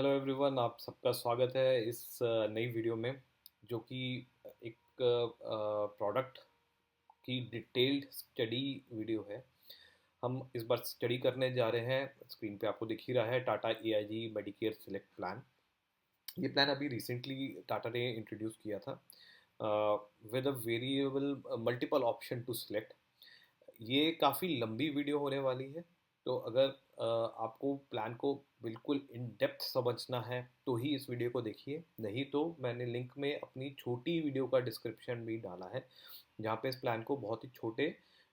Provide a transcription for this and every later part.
Hello everyone, आप सबका स्वागत है इस नई वीडियो में जो कि एक प्रोडक्ट की डिटेल्ड स्टडी वीडियो है। हम इस बार स्टडी करने जा रहे हैं। स्क्रीन पे आपको दिख ही रहा है Tata AIG medicare select plan. ये प्लान अभी रिसेंटली टाटा ने इंट्रोड्यूस किया था with a variable multiple option to select. ये काफ़ी लंबी वीडियो होने वाली है, तो अगर आपको प्लान को बिल्कुल इन डेप्थ समझना है तो ही इस वीडियो को देखिए, नहीं तो मैंने लिंक में अपनी छोटी वीडियो का डिस्क्रिप्शन भी डाला है जहाँ पे इस प्लान को बहुत ही छोटे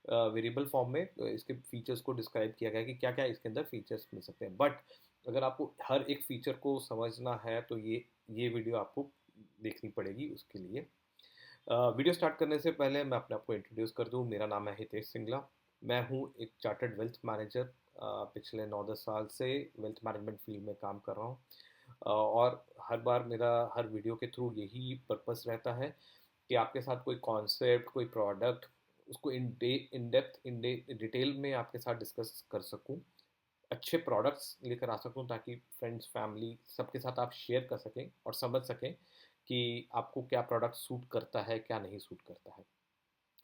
वेरिएबल फॉर्म में इसके फीचर्स को डिस्क्राइब किया गया है कि क्या क्या इसके अंदर फीचर्स मिल सकते हैं। बट अगर आपको हर एक फीचर को समझना है तो ये वीडियो आपको देखनी पड़ेगी उसके लिए। वीडियो स्टार्ट करने से पहले मैं अपने आप को इंट्रोड्यूस कर दूं। मेरा नाम है हितेश सिंगला। मैं हूं एक चार्टर्ड वेल्थ मैनेजर। पिछले 9-10 साल से वेल्थ मैनेजमेंट फील्ड में काम कर रहा हूं। और हर बार मेरा हर वीडियो के थ्रू यही पर्पस रहता है कि आपके साथ कोई कॉन्सेप्ट, कोई प्रोडक्ट, उसको इन डेप्थ डिटेल में आपके साथ डिस्कस कर सकूं, अच्छे प्रोडक्ट्स लेकर आ सकूं ताकि फ्रेंड्स, फैमिली सबके साथ आप शेयर कर सकें और समझ सकें कि आपको क्या प्रोडक्ट सूट करता है, क्या नहीं सूट करता है।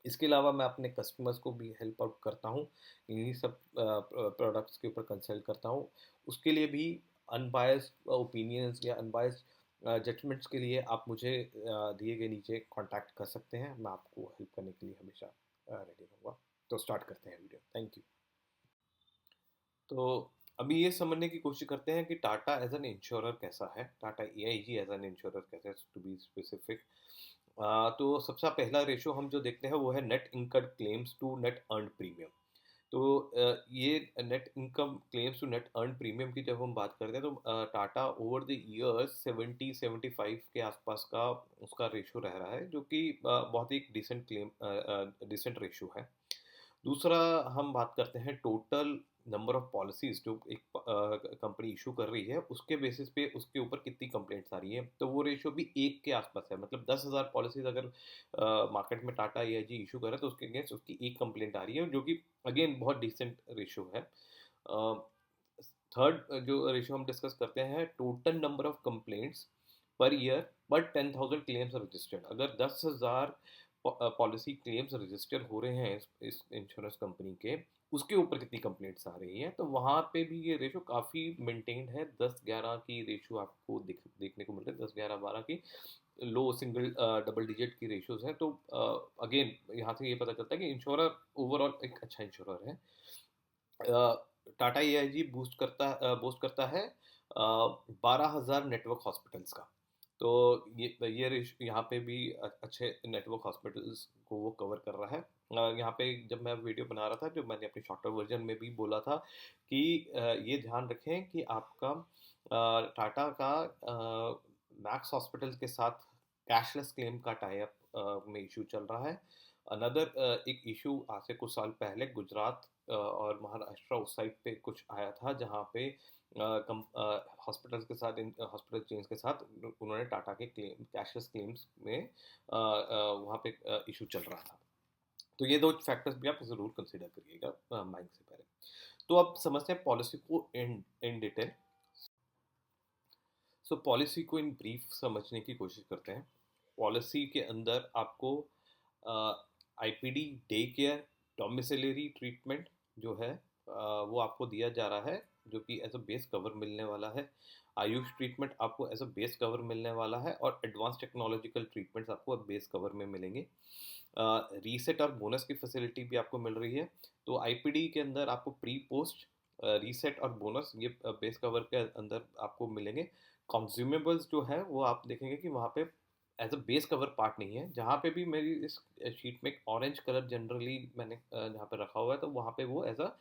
इसके अलावा मैं अपने कस्टमर्स को भी हेल्प आउट करता हूँ, इन्हीं सब प्रोडक्ट्स के ऊपर कंसल्ट करता हूँ। उसके लिए भी अनबायस्ड ओपिनियंस या अनबायस्ड जजमेंट्स के लिए आप मुझे दिए गए नीचे कांटेक्ट कर सकते हैं। मैं आपको हेल्प करने के लिए हमेशा रेडी रहूँगा। तो स्टार्ट करते हैं वीडियो। Thank you. तो अभी ये समझने की कोशिश करते हैं कि टाटा एज एन इंश्योरर कैसा है, Tata AIG as an insurer कैसा है, टू बी स्पेसिफिक। तो सबसे पहला रेशो हम जो देखते हैं वो है net income claims to net earn premium. तो ये net income claims to net earn premium की जब हम बात करते हैं तो टाटा ओवर द ईयर्स 70-75 के आसपास का उसका रेशो रह रहा है, जो कि बहुत ही डिसेंट रेशो है। दूसरा, हम बात करते हैं टोटल नंबर ऑफ पॉलिसीज जो एक कंपनी इशू कर रही है, उसके बेसिस पे उसके ऊपर कितनी कंप्लेंट्स आ रही हैं। तो वो रेशो भी 1 के आसपास है। मतलब 10,000 पॉलिसीज अगर मार्केट में टाटा एआईजी इशू कर रहा है तो उसके अगेंस्ट उसकी एक कंप्लेंट आ रही है, जो कि अगेन बहुत डिसेंट रेशो है। थर्ड जो रेशो हम डिस्कस करते हैं, total number of complaints per year पर 10,000 क्लेम्स रजिस्टर्ड। अगर 10,000 पॉलिसी क्लेम्स रजिस्टर हो रहे हैं इस इंश्योरेंस कंपनी के, उसके ऊपर कितनी कंप्लेंट्स आ रही हैं, तो वहाँ पे भी ये रेशो काफ़ी मेंटेन्ड है। 10-11 की रेशो आपको देखने को मिल रहा है, 10-11-12 की लो सिंगल डबल डिजिट की रेशोज हैं। तो अगेन यहाँ से ये पता चलता है कि इंश्योरर ओवरऑल एक अच्छा इंश्योरर है। टाटा एआईजी बूस्ट करता है 12,000 नेटवर्क हॉस्पिटल्स का। तो ये यहाँ पे भी अच्छे नेटवर्क हॉस्पिटल्स को वो कवर कर रहा है। यहाँ पे जब मैं वीडियो बना रहा था, जो मैंने अपनी शॉर्टर वर्जन में भी बोला था कि ये ध्यान रखें कि आपका टाटा का मैक्स हॉस्पिटल्स के साथ कैशलेस क्लेम का टाई अप में इशू चल रहा है। अनदर एक इशू आज से कुछ साल पहले गुजरात और महाराष्ट्र उस साइड पे कुछ आया था, जहाँ पे हॉस्पिटल्स के साथ, हॉस्पिटल चेन्स के साथ उन्होंने टाटा के कैशलेस क्लेम्स में वहाँ पे इशू चल रहा था। तो ये दो फैक्टर्स भी आप ज़रूर कंसिडर करिएगा माइंड से पहले। तो अब समझते हैं पॉलिसी को इन डिटेल। सो पॉलिसी को इन ब्रीफ समझने की कोशिश करते हैं। पॉलिसी के अंदर आपको IPD, day care, domiciliary treatment जो है वो आपको दिया जा रहा है, जो कि एज अ बेस कवर मिलने वाला है। आयुष ट्रीटमेंट आपको एज अ बेस कवर मिलने वाला है, और एडवांस टेक्नोलॉजिकल ट्रीटमेंट्स आपको बेस कवर में मिलेंगे। रीसेट और बोनस की फैसिलिटी भी आपको मिल रही है। तो आईपीडी के अंदर आपको प्री पोस्ट रीसेट और बोनस ये बेस कवर के अंदर आपको मिलेंगे। कंज्यूमेबल्स जो है वो आप देखेंगे कि वहाँ पे as a base cover part नहीं है। जहाँ पे भी मेरी इस शीट में एक ऑरेंज कलर जनरली मैंने जहाँ पे रखा हुआ है, तो वहाँ पे वो एज अ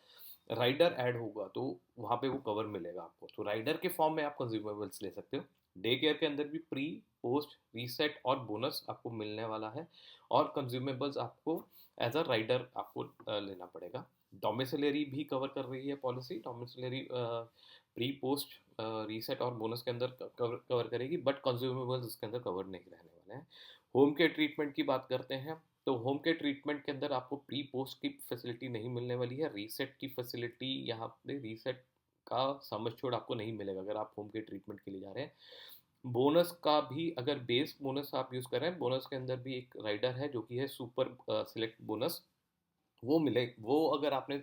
राइडर ऐड होगा, तो वहाँ पे वो कवर मिलेगा आपको। तो राइडर के फॉर्म में आप कंज्यूमेबल्स ले सकते हो। डे केयर के अंदर भी प्री, पोस्ट, रीसेट और बोनस आपको मिलने वाला है, और कंज्यूमेबल्स आपको एज अ राइडर आपको लेना पड़ेगा। डोमिसिलरी भी कवर कर रही है policy. Domiciliary pre, post, reset और बोनस के अंदर कवर करेगी, बट कंज्यूमेबल्स इसके अंदर कवर नहीं रहने वाले हैं। होम केयर ट्रीटमेंट की बात करते हैं, तो होम केयर ट्रीटमेंट के अंदर आपको प्री पोस्ट की फैसिलिटी नहीं मिलने वाली है। रीसेट की फैसिलिटी यहाँ पे रीसेट का सम एश्योर्ड आपको नहीं मिलेगा अगर आप होम केयर ट्रीटमेंट के लिए जा रहे हैं। बोनस का भी, अगर बेस बोनस आप यूज़ कर रहे हैं, बोनस के अंदर भी एक राइडर है जो कि है सुपर सिलेक्ट बोनस, वो अगर आपने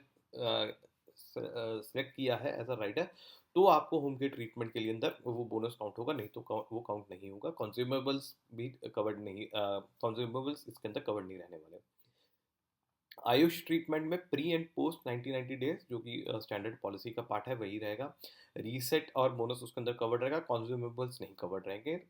सेलेक्ट किया है एज अ राइडर, तो आपको होम केयर ट्रीटमेंट के लिए अंदर वो बोनस काउंट होगा, नहीं तो वो काउंट नहीं होगा। कंज्यूमेबल्स भी कवर्ड नहीं, कंज्यूमेबल्स इसके अंदर कवर्ड नहीं रहने वाले। आयुष ट्रीटमेंट में प्री एंड पोस्ट 90 डेज जो कि स्टैंडर्ड पॉलिसी का पार्ट है वही रहेगा। रीसेट और बोनस उसके अंदर कवर्ड रहेगा, कंज्यूमेबल्स नहीं कवर्ड रहेंगे,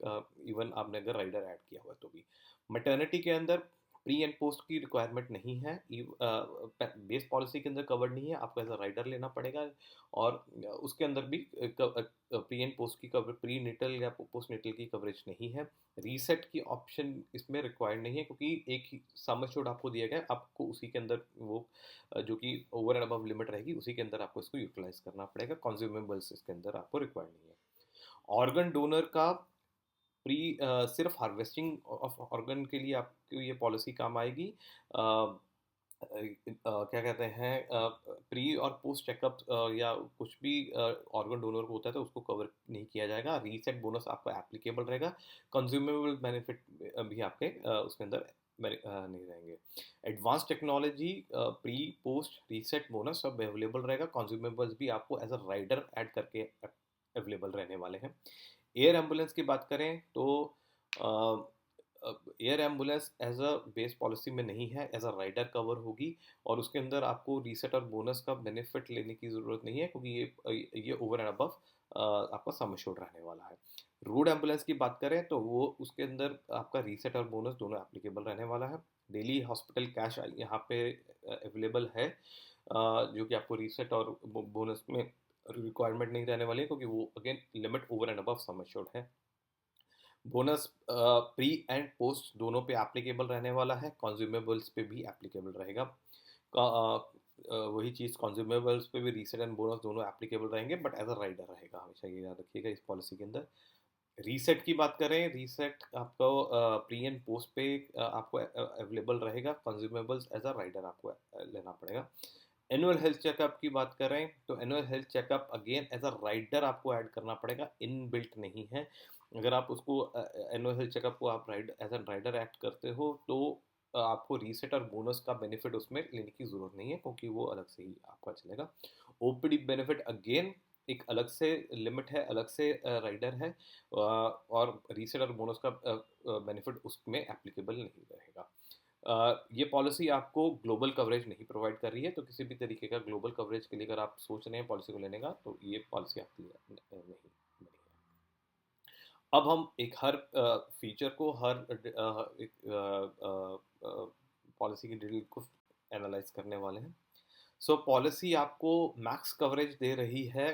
इवन आपने अगर राइडर ऐड किया हुआ है तो भी। मैटर्निटी के अंदर प्री एंड पोस्ट की रिक्वायरमेंट नहीं है, बेस पॉलिसी के अंदर कवर्ड नहीं है, आपको एज अ राइडर लेना पड़ेगा। और उसके अंदर भी प्री एंड पोस्ट की कवर, प्री निटल या पोस्ट निटल की कवरेज नहीं है। रीसेट की ऑप्शन इसमें रिक्वायर्ड नहीं है, क्योंकि एक ही सम एश्योर्ड आपको दिया गया है, आपको उसी के अंदर वो जो कि ओवर एंड अबव लिमिट रहेगी उसी के अंदर आपको इसको यूटिलाइज करना पड़ेगा। कंज्यूमेबल्स इसके अंदर आपको रिक्वायर्ड नहीं है। ऑर्गन डोनर का प्री सिर्फ हार्वेस्टिंग ऑफ ऑर्गन के लिए आपको ये पॉलिसी काम आएगी। क्या कहते हैं, प्री और पोस्ट चेकअप या कुछ भी ऑर्गन डोनर को होता है तो उसको कवर नहीं किया जाएगा। रीसेट बोनस आपका एप्लीकेबल रहेगा। कंज्यूमेबल बेनिफिट भी आपके उसके अंदर नहीं रहेंगे। Advance technology, pre post reset bonus सब अवेलेबल रहेगा। कंज्यूमेबल्स भी आपको एज अ राइडर ऐड करके अवेलेबल रहने वाले हैं। एयर एम्बुलेंस की बात करें तो air ambulance as a base policy में नहीं है, एज अ राइडर कवर होगी, और उसके अंदर आपको रीसेट और बोनस का बेनिफिट लेने की ज़रूरत नहीं है, क्योंकि ये ओवर एंड अबव आपका सम एश्योर्ड रहने वाला है। रोड एम्बुलेंस की बात करें तो वो उसके अंदर आपका रीसेट और बोनस दोनों एप्लीकेबल रहने वाला है। डेली हॉस्पिटल कैश यहाँ पे अवेलेबल है, जो कि आपको रीसेट और बोनस में रिक्वायरमेंट नहीं रहने वाली है, क्योंकि वो again limit over and above sum assured है। बोनस प्री एंड पोस्ट दोनों पे एप्लीकेबल रहने वाला है, कंज्यूमेबल्स पे भी एप्लीकेबल रहेगा। वही चीज़ कंज्यूमेबल्स पे भी रीसेट एंड बोनस दोनों एप्लीकेबल रहेंगे, बट एज अ राइडर रहेगा, हमेशा ये याद रखिएगा इस पॉलिसी के अंदर। रीसेट की बात करें, रीसेट आपको प्री एंड पोस्ट पे आपको अवेलेबल रहेगा, कंज्यूमेबल्स एज अ राइडर आपको लेना पड़ेगा। एनुअल हेल्थ चेकअप की बात करें तो annual health checkup again as a rider आपको ऐड करना पड़ेगा, इन बिल्ट नहीं है। अगर आप उसको एनुअल हेल्थ चेकअप को आप एज अ राइडर ऐड करते हो तो आपको रीसेट और बोनस का बेनिफिट उसमें लेने की ज़रूरत नहीं है, क्योंकि वो अलग से ही आपका चलेगा। ओपीडी बेनिफिट अगेन एक अलग से लिमिट है, अलग से राइडर है, और रीसेट और बोनस का बेनिफिट उसमें एप्लीकेबल नहीं रहेगा। ये पॉलिसी आपको ग्लोबल कवरेज नहीं प्रोवाइड कर रही है, तो किसी भी तरीके का ग्लोबल कवरेज के लिए अगर आप सोच रहे हैं पॉलिसी को लेने का तो ये पॉलिसी आपके लिए नहीं बनी है। अब हम एक हर फीचर को, हर एक पॉलिसी की डिटेल को एनालाइज करने वाले हैं। सो पॉलिसी आपको मैक्स कवरेज दे रही है,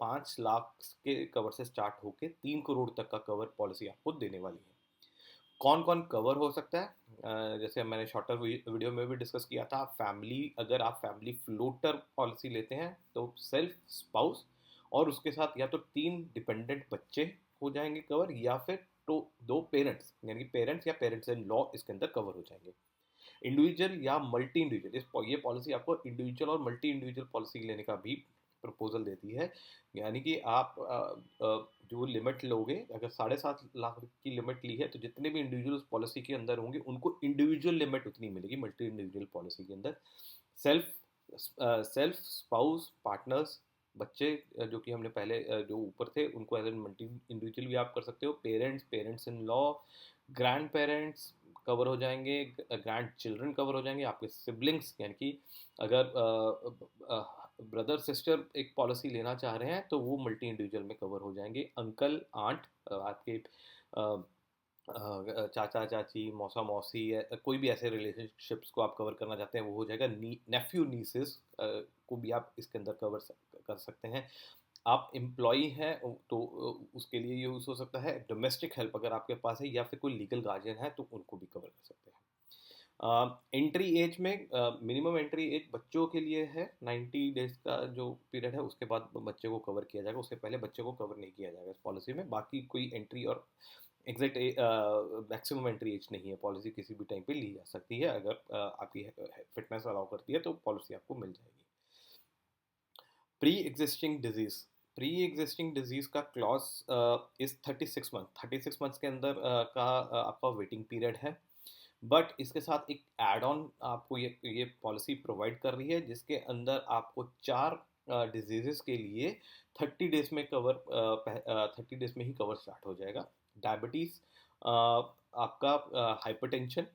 5 लाख के कवर से स्टार्ट होके 3 करोड़ तक का कवर पॉलिसी आपको देने वाली है। कौन कौन कवर हो सकता है, जैसे मैंने शॉर्टर वीडियो में भी डिस्कस किया था, फैमिली, अगर आप फैमिली फ्लोटर पॉलिसी लेते हैं तो सेल्फ, स्पाउस और उसके साथ या तो 3 डिपेंडेंट बच्चे हो जाएंगे कवर, या फिर तो 2 पेरेंट्स, यानी कि पेरेंट्स या पेरेंट्स इन लॉ इसके अंदर कवर हो जाएंगे। इंडिविजुअल या मल्टी इंडिविजुअल, ये पॉलिसी आपको इंडिविजुअल और मल्टी इंडिविजुअल पॉलिसी लेने का भी प्रपोजल देती है। यानी कि आप जो लिमिट लोगे, अगर 7.5 लाख की लिमिट ली है तो जितने भी इंडिविजुअल पॉलिसी के अंदर होंगे उनको इंडिविजुअल लिमिट उतनी मिलेगी मल्टी इंडिविजुअल पॉलिसी के अंदर। सेल्फ सेल्फ, स्पाउस, पार्टनर्स, बच्चे जो कि हमने पहले जो ऊपर थे उनको एज एन मल्टी इंडिविजुअल भी आप कर सकते हो। Parents, parents in law, grand parents cover हो जाएंगे, ग्रैंड चिल्ड्रन कवर हो जाएंगे, आपके सिबलिंग्स, यानी कि अगर ब्रदर सिस्टर एक पॉलिसी लेना चाह रहे हैं तो वो मल्टी इंडिविजुअल में कवर हो जाएंगे। अंकल, आंट, आपके चाचा चाची, मौसा मौसी, कोई भी ऐसे रिलेशनशिप्स को आप कवर करना चाहते हैं वो हो जाएगा। नेफ्यू नीसेस को भी आप इसके अंदर कवर कर सकते हैं। आप एम्प्लॉई हैं तो उसके लिए यूज़ हो सकता है। डोमेस्टिक हेल्प अगर आपके पास है या फिर कोई लीगल गार्जियन है तो उनको भी कवर कर सकते हैं। एंट्री एज में मिनिमम एंट्री एज बच्चों के लिए है 90 डेज का जो पीरियड है, उसके बाद बच्चे को कवर किया जाएगा, उससे पहले बच्चे को कवर नहीं किया जाएगा इस पॉलिसी में। बाकी कोई एंट्री और एग्जैक्ट मैक्सिमम एंट्री एज नहीं है, पॉलिसी किसी भी टाइम पे ली जा सकती है, अगर आपकी फिटनेस अलाउ करती है तो पॉलिसी आपको मिल जाएगी। प्री एग्जिस्टिंग डिजीज का क्लॉज इज 36 मंथ्स के अंदर आपका वेटिंग पीरियड है। बट इसके साथ एक एड ऑन आपको ये पॉलिसी प्रोवाइड कर रही है, जिसके अंदर आपको 4 डिजीजेस के लिए 30 डेज में 30 डेज में ही कवर स्टार्ट हो जाएगा। डायबिटीज़, आपका हाइपरटेंशन,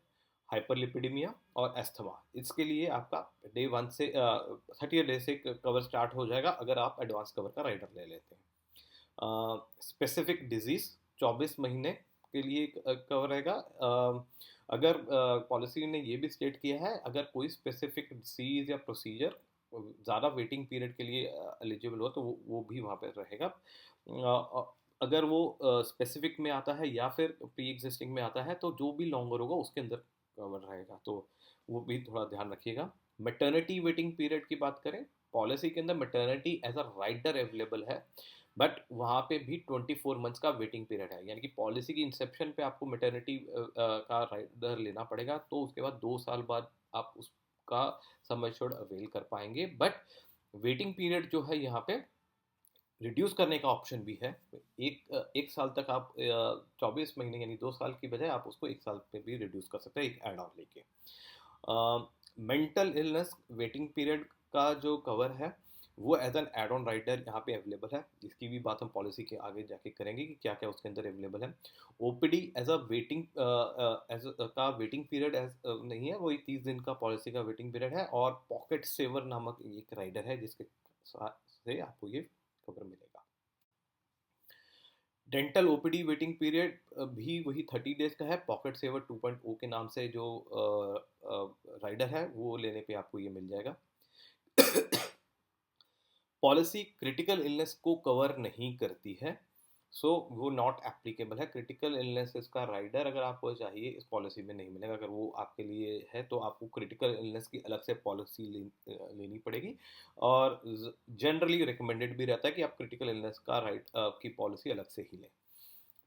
हाइपरलिपिडेमिया और एस्थमा, इसके लिए आपका डे 1 से 30 डे से कवर स्टार्ट हो जाएगा अगर आप एडवांस कवर का राइडर ले लेते हैं। स्पेसिफिक डिजीज़ 24 महीने के लिए कवर रहेगा। अगर पॉलिसी ने ये भी स्टेट किया है, अगर कोई स्पेसिफिक डिसीज़ या प्रोसीजर ज़्यादा वेटिंग पीरियड के लिए एलिजिबल हो तो वो भी वहाँ पे रहेगा। अगर वो स्पेसिफिक में आता है या फिर प्री एग्जिस्टिंग में आता है तो जो भी लॉन्गर होगा उसके अंदर कवर रहेगा, तो वो भी थोड़ा ध्यान रखिएगा। मैटरनिटी वेटिंग पीरियड की बात करें, पॉलिसी के अंदर maternity as a rider available है, बट वहाँ पे भी 24 मंथ्स का वेटिंग पीरियड है। यानी कि पॉलिसी की इंसेप्शन पे आपको मैटरनिटी का राइडर लेना पड़ेगा, तो उसके बाद 2 साल बाद आप उसका सम एश्योर्ड अवेल कर पाएंगे। बट वेटिंग पीरियड जो है यहाँ पे रिड्यूस करने का ऑप्शन भी है। एक साल तक आप 24 महीने यानी 2 साल की बजाय आप उसको 1 साल पे भी रिड्यूस कर सकते हैं एक एड ऑन लेके। मेंटल इलनेस वेटिंग पीरियड का जो कवर है वो as an add on rider यहाँ पे अवेलेबल है। इसकी भी बात हम पॉलिसी के आगे जाके करेंगे कि क्या क्या उसके अंदर अवेलेबल है। ओपीडी एज अ वेटिंग का वेटिंग पीरियड एज नहीं है, वही 30 दिन का पॉलिसी का वेटिंग पीरियड है। और पॉकेट सेवर नामक एक राइडर है जिसके से आपको ये कवर मिलेगा। डेंटल ओपीडी वेटिंग पीरियड भी वही 30 डेज का है। पॉकेट सेवर 2.0 के नाम से जो राइडर है वो लेने पे आपको ये मिल जाएगा। पॉलिसी क्रिटिकल इलनेस को कवर नहीं करती है, सो वो नॉट एप्लीकेबल है। क्रिटिकल इलनेस का राइडर अगर आपको चाहिए इस पॉलिसी में नहीं मिलेगा। अगर वो आपके लिए है तो आपको क्रिटिकल इलनेस की अलग से पॉलिसी लेनी पड़ेगी। और जनरली रिकमेंडेड भी रहता है कि आप क्रिटिकल इलनेस का की पॉलिसी अलग से ही लें।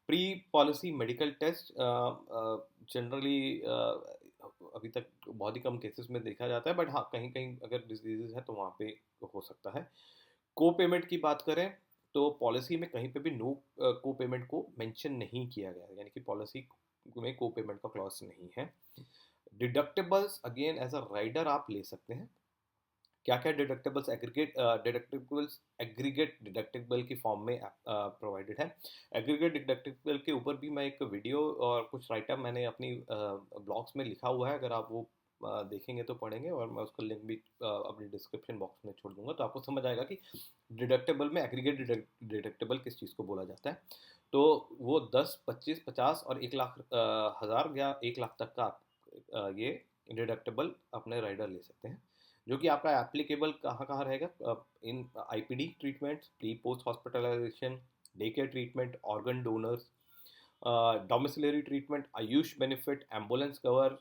Pre policy medical test generally अभी तक बहुत ही कम केसेस में देखा जाता है, बट हाँ कहीं कहीं अगर डिजीजेज है तो वहाँ पे हो सकता है। को पेमेंट की बात करें तो पॉलिसी में कहीं पे भी नो को पेमेंट को मेंशन नहीं किया गया है, यानी कि पॉलिसी में को पेमेंट का क्लॉज नहीं है। Deductibles again as a rider आप ले सकते हैं। क्या क्या डिडक्टेबल्स एग्रीगेट डिडक्टेबल की फॉर्म में प्रोवाइडेड है। एग्रीगेट डिडक्टेबल के ऊपर भी मैं एक वीडियो और कुछ राइटअप मैंने अपनी ब्लॉग्स में लिखा हुआ है, अगर आप वो देखेंगे तो पढ़ेंगे, और मैं उसका लिंक भी अपनी डिस्क्रिप्शन बॉक्स में छोड़ दूंगा, तो आपको समझ आएगा कि डिडक्टेबल में एग्रीगेट डिडक्टेबल किस चीज़ को बोला जाता है। तो वो 10, 25, 50 और 1 लाख, 1000 या 1 लाख तक का आप ये डिडक्टेबल अपने राइडर ले सकते हैं, जो कि आपका एप्लीकेबल कहाँ कहाँ रहेगा। In IPD treatments, pre post hospitalisation, day care treatment, organ donors, domiciliary treatment, AYUSH benefit, ambulance cover,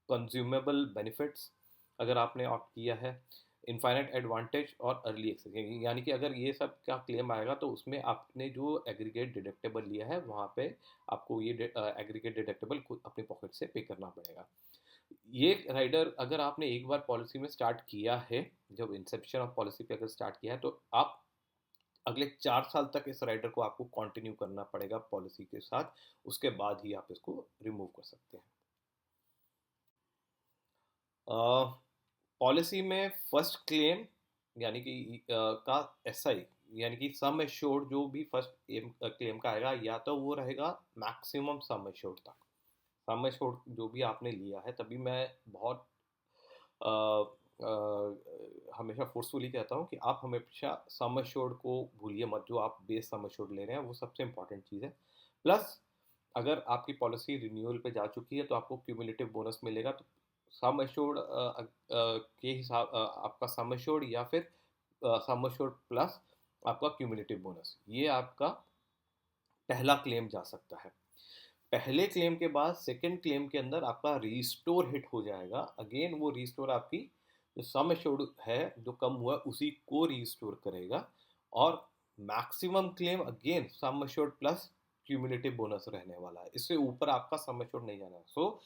consumable benefits अगर आपने ऑप्ट किया है, इनफाइनाइट एडवांटेज और अर्ली एक्सेस। यानी कि अगर ये सब का क्लेम आएगा तो उसमें आपने जो एग्रीगेट डिडक्टेबल लिया है वहाँ पे आपको ये एग्रीगेट डिडक्टेबल खुद अपनी पॉकेट से पे करना पड़ेगा। ये राइडर अगर आपने एक बार पॉलिसी में स्टार्ट किया है, जब इंसेप्शन ऑफ पॉलिसी पे अगर स्टार्ट किया है, तो आप अगले 4 साल तक इस राइडर को आपको कंटिन्यू करना पड़ेगा पॉलिसी के साथ। उसके बाद ही आप इसको रिमूव कर सकते हैं। पॉलिसी में फर्स्ट क्लेम यानी कि का एसआई यानी कि सम एश्योर्ड जो भी फर्स्ट क्लेम का आएगा, या तो वो रहेगा मैक्सिमम सम एश्योर्ड तक। सम एश्योर्ड जो भी आपने लिया है, तभी मैं बहुत अ, हमेशा फोर्सफुली कहता हूँ कि आप हमेशा सम एश्योर्ड को भूलिए मत। जो आप बेस सम एश्योर्ड ले रहे हैं वो सबसे इंपॉर्टेंट चीज़ है। प्लस अगर आपकी पॉलिसी रिन्यूअल पे जा चुकी है तो आपको क्यूमुलेटिव बोनस मिलेगा। तो सम एश्योर्ड के हिसाब आपका सम एश्योर्ड या फिर सम एश्योर्ड प्लस आपका क्यूमुलेटिव बोनस, ये आपका पहला क्लेम जा सकता है। पहले क्लेम के बाद सेकंड क्लेम के अंदर आपका रीस्टोर हिट हो जाएगा। अगेन वो रीस्टोर आपकी जो सम एश्योर्ड है जो कम हुआ है उसी को रीस्टोर करेगा। और maximum claim again sum assured plus cumulative bonus रहने वाला है। इससे ऊपर आपका सम एश्योर्ड नहीं जाना। सो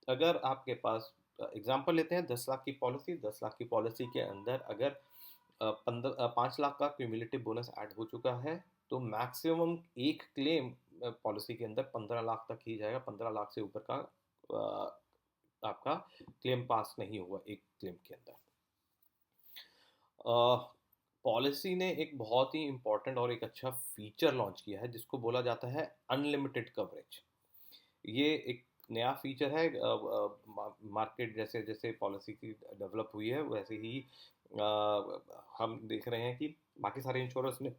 अगर आपके पास एग्जांपल लेते हैं 10 लाख की पॉलिसी, 10 लाख की पॉलिसी के अंदर अगर 5 लाख का क्यूमुलेटिव बोनस ऐड हो चुका है, तो मैक्सिमम एक क्लेम पॉलिसी के अंदर 15 लाख तक ही जाएगा। 15 लाख से ऊपर का आपका क्लेम पास नहीं होगा एक क्लेम के अंदर। पॉलिसी ने एक बहुत ही इम्पोर्टेंट और एक अच्छा फीचर लॉन्च किया है जिसको बोला जाता है अनलिमिटेड कवरेज। ये एक नया फीचर है। मार्केट जैसे जैसे पॉलिसी की डेवलप हुई है वैसे ही हम देख रहे हैं कि बाकी सारे इंश्योरेंस ने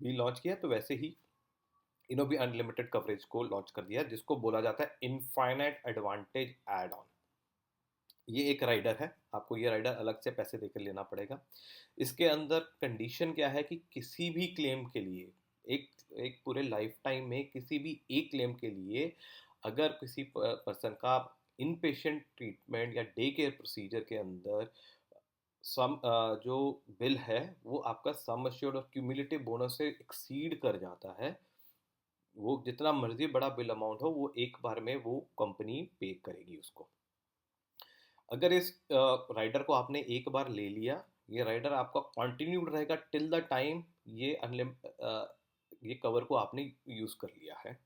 भी लॉन्च किया, तो वैसे ही इन्होंने भी अनलिमिटेड कवरेज को लॉन्च कर दिया जिसको बोला जाता है इनफाइनाइट एडवांटेज एड ऑन। ये एक राइडर है, आपको ये राइडर अलग से पैसे देकर लेना पड़ेगा। इसके अंदर कंडीशन क्या है कि किसी भी क्लेम के लिए एक एक पूरे लाइफ टाइम में किसी भी एक क्लेम के लिए अगर किसी पर्सन का इन पेशेंट ट्रीटमेंट या डे केयर प्रोसीजर के अंदर सम जो बिल है वो आपका सम अश्योर्ड और क्यूमुलेटिव बोनस से एक्सीड कर जाता है, वो जितना मर्जी बड़ा बिल अमाउंट हो वो एक बार में वो कंपनी पे करेगी उसको। अगर इस राइडर को आपने एक बार ले लिया, ये राइडर आपका कंटिन्यूड रहेगा टिल द टाइम ये ये कवर को आपने यूज़ कर लिया है।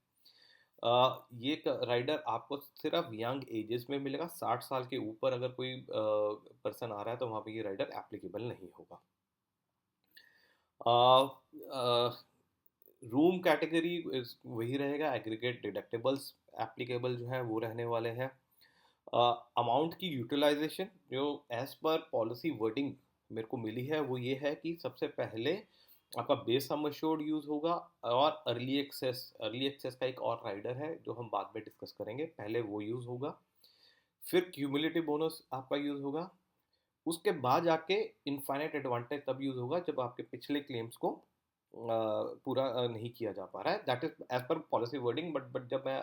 ये राइडर आपको सिर्फ यंग एजेस में मिलेगा। 60 साल के ऊपर अगर कोई पर्सन आ रहा है तो वहाँ पे ये राइडर एप्लीकेबल नहीं होगा। रूम कैटेगरी वही रहेगा, एग्रीगेट डिडक्टेबल्स एप्लीकेबल जो है वो रहने वाले हैं। अमाउंट की यूटिलाइजेशन जो एज पर पॉलिसी वर्डिंग मेरे को मिली है वो ये है कि सबसे पहले आपका बेस सम अश्योर्ड यूज़ होगा और अर्ली एक्सेस का एक और राइडर है जो हम बाद में डिस्कस करेंगे, पहले वो यूज़ होगा। फिर क्यूमुलेटिव बोनस आपका यूज़ होगा। उसके बाद जाके इनफाइनाइट एडवांटेज तब यूज़ होगा जब आपके पिछले क्लेम्स को पूरा नहीं किया जा पा रहा है। That is as per policy wording. But जब मैं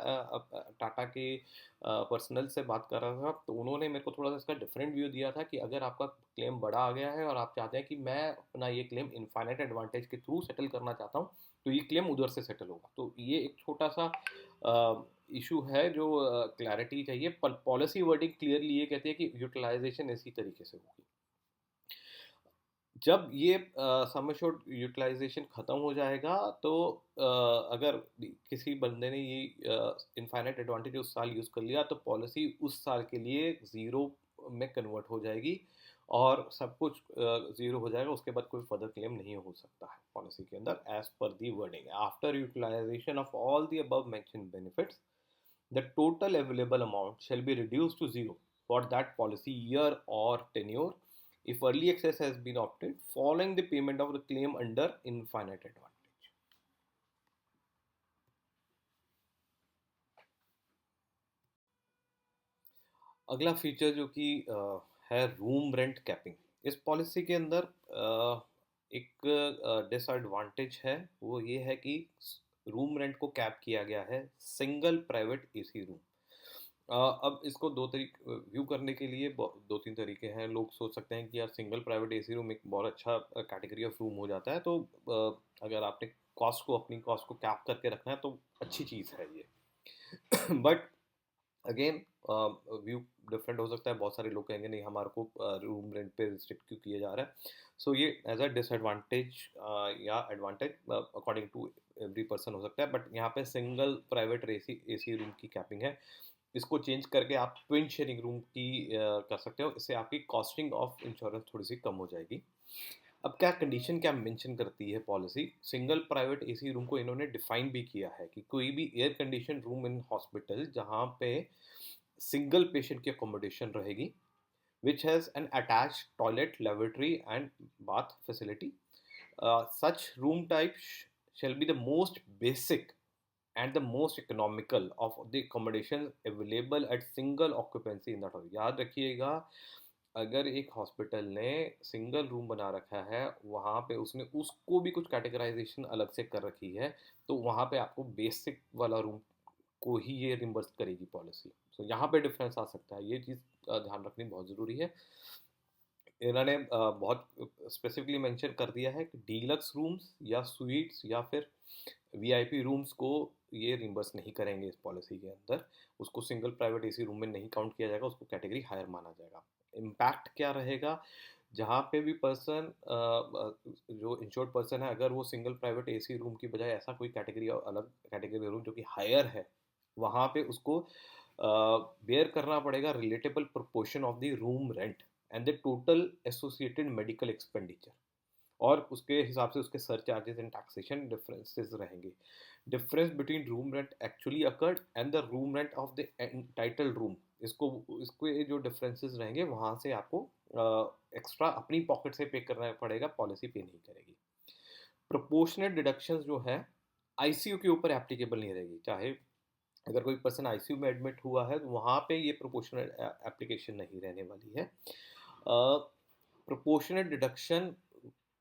टाटा के पर्सनल से बात कर रहा था तो उन्होंने मेरे को थोड़ा सा इसका डिफरेंट व्यू दिया था कि अगर आपका क्लेम बड़ा आ गया है और आप चाहते हैं कि मैं अपना ये क्लेम इनफाइनाइट एडवांटेज के थ्रू सेटल करना चाहता हूँ तो ये क्लेम उधर से सेटल होगा। तो ये एक छोटा सा इशू है जो क्लैरिटी चाहिए। पॉलिसी वर्डिंग क्लियरली ये कहती है कि यूटिलाइजेशन इसी तरीके से होगी। जब ये सम एश्योर्ड यूटिलाइजेशन ख़त्म हो जाएगा तो अगर किसी बंदे ने ये इनफाइनाइट एडवांटेज उस साल यूज़ कर लिया तो पॉलिसी उस साल के लिए ज़ीरो में कन्वर्ट हो जाएगी और सब कुछ ज़ीरो हो जाएगा। उसके बाद कोई फर्दर क्लेम नहीं हो सकता है पॉलिसी के अंदर as per the wording. After utilization of all the above mention benefits the total available amount shall be reduced to zero for that policy year or tenure if early access has been obtained following the payment of the claim under infinite advantage. अगला feature जो कि है room rent capping. इस policy के अंदर एक disadvantage है, वो ये है कि रूम रेंट को कैप किया गया है सिंगल प्राइवेट एसी रूम। अब इसको दो तरीके व्यू करने के लिए दो तीन तरीके हैं। लोग सोच सकते हैं कि यार सिंगल प्राइवेट एसी रूम एक बहुत अच्छा कैटेगरी ऑफ रूम हो जाता है, तो अगर आपने अपनी कॉस्ट को कैप करके रखना है तो अच्छी चीज़ है ये। बट अगेन व्यू डिफरेंट हो सकता है। बहुत सारे लोग कहेंगे नहीं हमारे को रूम रेंट पे रिस्ट्रिक्ट क्यों किया जा रहा है। सो ये एज अ डिसएडवांटेज या advantage according to every person हो सकता है। बट यहाँ पे सिंगल प्राइवेट एसी रूम की कैपिंग है। इसको चेंज करके आप ट्विन शेयरिंग रूम की कर सकते हो। इससे आपकी कॉस्टिंग ऑफ इंश्योरेंस थोड़ी सी कम हो जाएगी। अब क्या कंडीशन क्या मेंशन करती है policy? Single private AC room को इन्होंने डिफाइन भी किया है कि कोई भी air condition room in hospital जहाँ पे सिंगल पेशेंट की अकोमोडेशन रहेगी which has an attach toilet, laboratory and bath facility, such room type shall be the most basic and the most economical of the accommodation available at single occupancy in that house। याद रखिएगा, अगर एक hospital ने single room बना रखा है वहाँ पे उसने उसको भी कुछ कैटेगराइजेशन अलग से कर रखी है तो वहाँ पे आपको बेसिक वाला रूम को ही ये रिम्बर्स करेगी पॉलिसी। सो यहाँ पे डिफरेंस आ सकता है, ये चीज़ ध्यान रखनी बहुत ज़रूरी है। इन्होंने बहुत स्पेसिफिकली मेंशन कर दिया है कि डीलक्स रूम्स या स्वीट्स या फिर वीआईपी रूम्स को ये रिम्बर्स नहीं करेंगे इस पॉलिसी के अंदर। उसको सिंगल प्राइवेट एसी रूम में नहीं काउंट किया जाएगा, उसको कैटेगरी हायर माना जाएगा। इम्पैक्ट क्या रहेगा? जहाँ पे भी पर्सन जो इंश्योर्ड पर्सन है, अगर वो सिंगल प्राइवेट एसी रूम की बजाय ऐसा कोई कैटेगरी और अलग कैटेगरी रूम जो कि हायर है, वहाँ पे उसको बेयर करना पड़ेगा relatable proportion of the room rent and the total associated medical expenditure, और उसके हिसाब से उसके surcharges and taxation differences रहेंगे। Difference between room rent actually accrued and the room rent of the title room, इसको इसको ये जो डिफरेंसेस रहेंगे वहाँ से आपको एक्स्ट्रा अपनी पॉकेट से पे करना पड़ेगा, पॉलिसी पे नहीं करेगी। प्रोपोर्शनेट डिडक्शंस जो है आईसीयू के ऊपर एप्लीकेबल नहीं रहेगी, चाहे अगर कोई पर्सन आईसीयू में एडमिट हुआ है तो वहाँ पे ये प्रोपोर्शनेट एप्लीकेशन नहीं रहने वाली है। प्रोपोर्शनेट डिडक्शन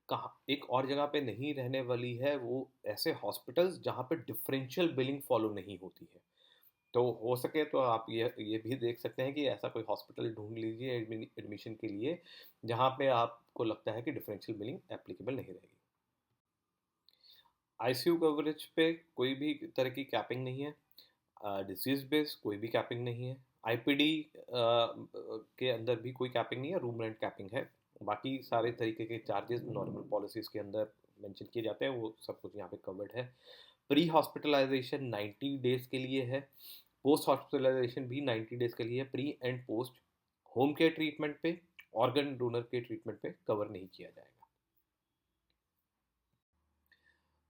कहाँ एक और जगह पे नहीं रहने वाली है, वो ऐसे हॉस्पिटल्स जहाँ पे डिफरेंशियल बिलिंग फॉलो नहीं होती है। तो हो सके तो आप ये भी देख सकते हैं कि ऐसा कोई हॉस्पिटल ढूंढ लीजिए एडमिशन के लिए जहाँ पे आपको लगता है कि डिफरेंशियल बिलिंग एप्लीकेबल नहीं रहेगी। आईसीयू कवरेज पे कोई भी तरह की कैपिंग नहीं है, डिसीज बेस कोई भी कैपिंग नहीं है, आईपीडी के अंदर भी कोई कैपिंग नहीं है, रूम रेंट कैपिंग है। बाकी सारे तरीके के चार्जेस नॉर्मल पॉलिसीज़ के अंदर मेंशन किए जाते हैं, वो सब कुछ यहाँ पे कवर्ड है। प्री हॉस्पिटलाइजेशन 90 डेज़ के लिए है, पोस्ट हॉस्पिटलाइजेशन भी 90 डेज़ के लिए है। Pre and post home care treatment पे, ऑर्गन डोनर के ट्रीटमेंट पे कवर नहीं किया जाएगा।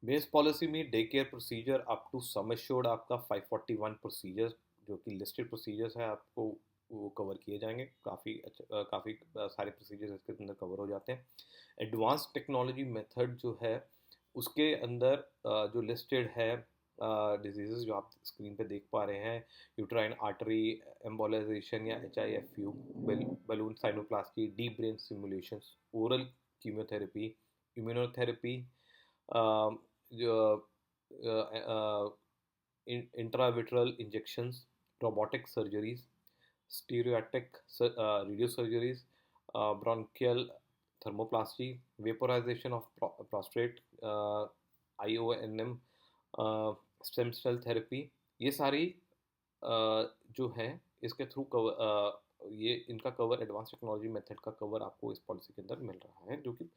बेस पॉलिसी में day care procedure up to sum assured आपका 541 प्रोसीजर जो कि लिस्टेड प्रोसीजर्स है आपको वो कवर किए जाएंगे। काफ़ी अच्छा काफ़ी सारे प्रोसीजर्स इसके अंदर कवर हो जाते हैं। एडवांस टेक्नोलॉजी मेथड जो है उसके अंदर जो लिस्टेड है डिजीज़ जो आप स्क्रीन पे देख पा रहे हैं, यूट्राइन आर्टरी एम्बोलाइजेशन या HIFU, balloon sinuplasty, deep brain stimulations, oral chemotherapy, immunotherapy, जो intravitreal injections, robotic surgeries, stereotactic radio surgeries, bronchial thermoplasty, vaporisation of prostate, IONM, stem cell therapy, ये सारी जो है इसके थ्रू कवर ये इनका कवर एडवांस टेक्नोलॉजी मेथड का cover आपको इस पॉलिसी के अंदर मिल रहा है, जो कि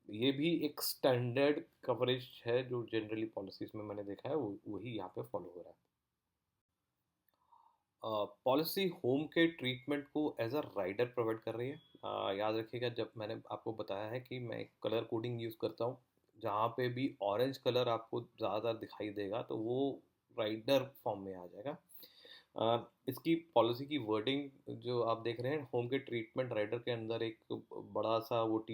ये भी एक स्टैंडर्ड कवरेज है जो जनरली पॉलिसीज में मैंने देखा है, वो वही यहाँ पे फॉलो हो रहा है। पॉलिसी होम के ट्रीटमेंट को एज अ राइडर प्रोवाइड कर रही है। याद रखिएगा जब मैंने आपको बताया है कि मैं एक कलर कोडिंग यूज़ करता हूँ, जहाँ पे भी ऑरेंज कलर आपको ज़्यादा दिखाई देगा तो वो राइडर फॉर्म में आ जाएगा। इसकी पॉलिसी की वर्डिंग जो आप देख रहे हैं, होम के ट्रीटमेंट राइडर के अंदर एक बड़ा सा वो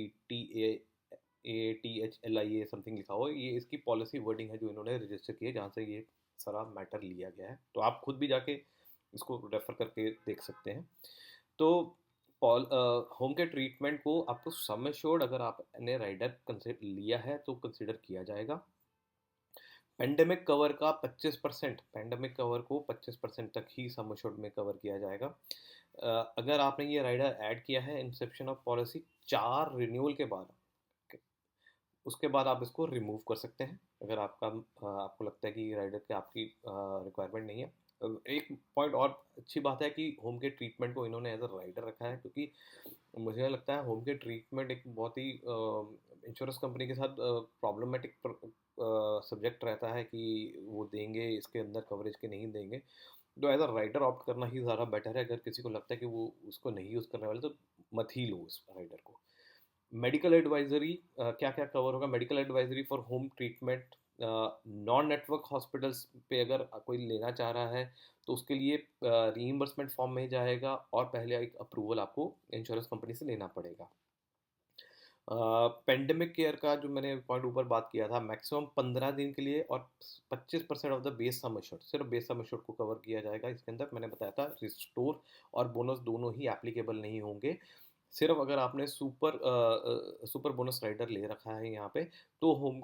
THLIA समथिंग लिखा हुआ है, ये इसकी पॉलिसी वर्डिंग है जो इन्होंने रजिस्टर की है, जहाँ से ये सारा मैटर लिया गया है। तो आप खुद भी जाके इसको रेफर करके देख सकते हैं। तो होम के ट्रीटमेंट को आपको सम एश्योर्ड अगर आपने राइडर कंसिडर लिया है तो कंसिडर किया जाएगा। पेंडेमिक कवर का 25%, पेंडेमिक कवर को 25% तक ही सम एश्योर्ड में कवर किया जाएगा। अगर आपने ये राइडर ऐड किया है इंसेप्शन ऑफ पॉलिसी 4 रिन्यूअल के बाद, उसके बाद आप इसको रिमूव कर सकते हैं अगर आपको लगता है कि राइडर की आपकी रिक्वायरमेंट नहीं है। एक पॉइंट और अच्छी बात है कि होम के ट्रीटमेंट को इन्होंने एज अ राइडर रखा है, क्योंकि मुझे लगता है होम के ट्रीटमेंट एक बहुत ही इंश्योरेंस कंपनी के साथ प्रॉब्लमेटिक सब्जेक्ट रहता है कि वो देंगे इसके अंदर कवरेज के नहीं देंगे। तो एज अ राइडर ऑप्ट करना ही ज़्यादा बेटर है। अगर किसी को लगता है कि वो उसको नहीं यूज़ करने वाले तो मत ही लो उस राइडर को। मेडिकल एडवाइजरी क्या क्या कवर होगा? Medical advisory for home treatment, non network hospitals पे अगर कोई लेना चाह रहा है तो उसके लिए रीइंबर्समेंट फॉर्म में जाएगा और पहले एक अप्रूवल आपको इंश्योरेंस कंपनी से लेना पड़ेगा। पेंडेमिक केयर का जो मैंने पॉइंट ऊपर बात किया था, मैक्सिमम 15 दिन के लिए और 25% of the base sum assured, सिर्फ बेस सम एश्योर्ड को कवर किया जाएगा। इसके अंदर मैंने बताया था रिस्टोर और बोनस दोनों ही एप्लीकेबल नहीं होंगे। सिर्फ अगर आपने सुपर बोनस राइडर ले रखा है यहाँ पे तो होम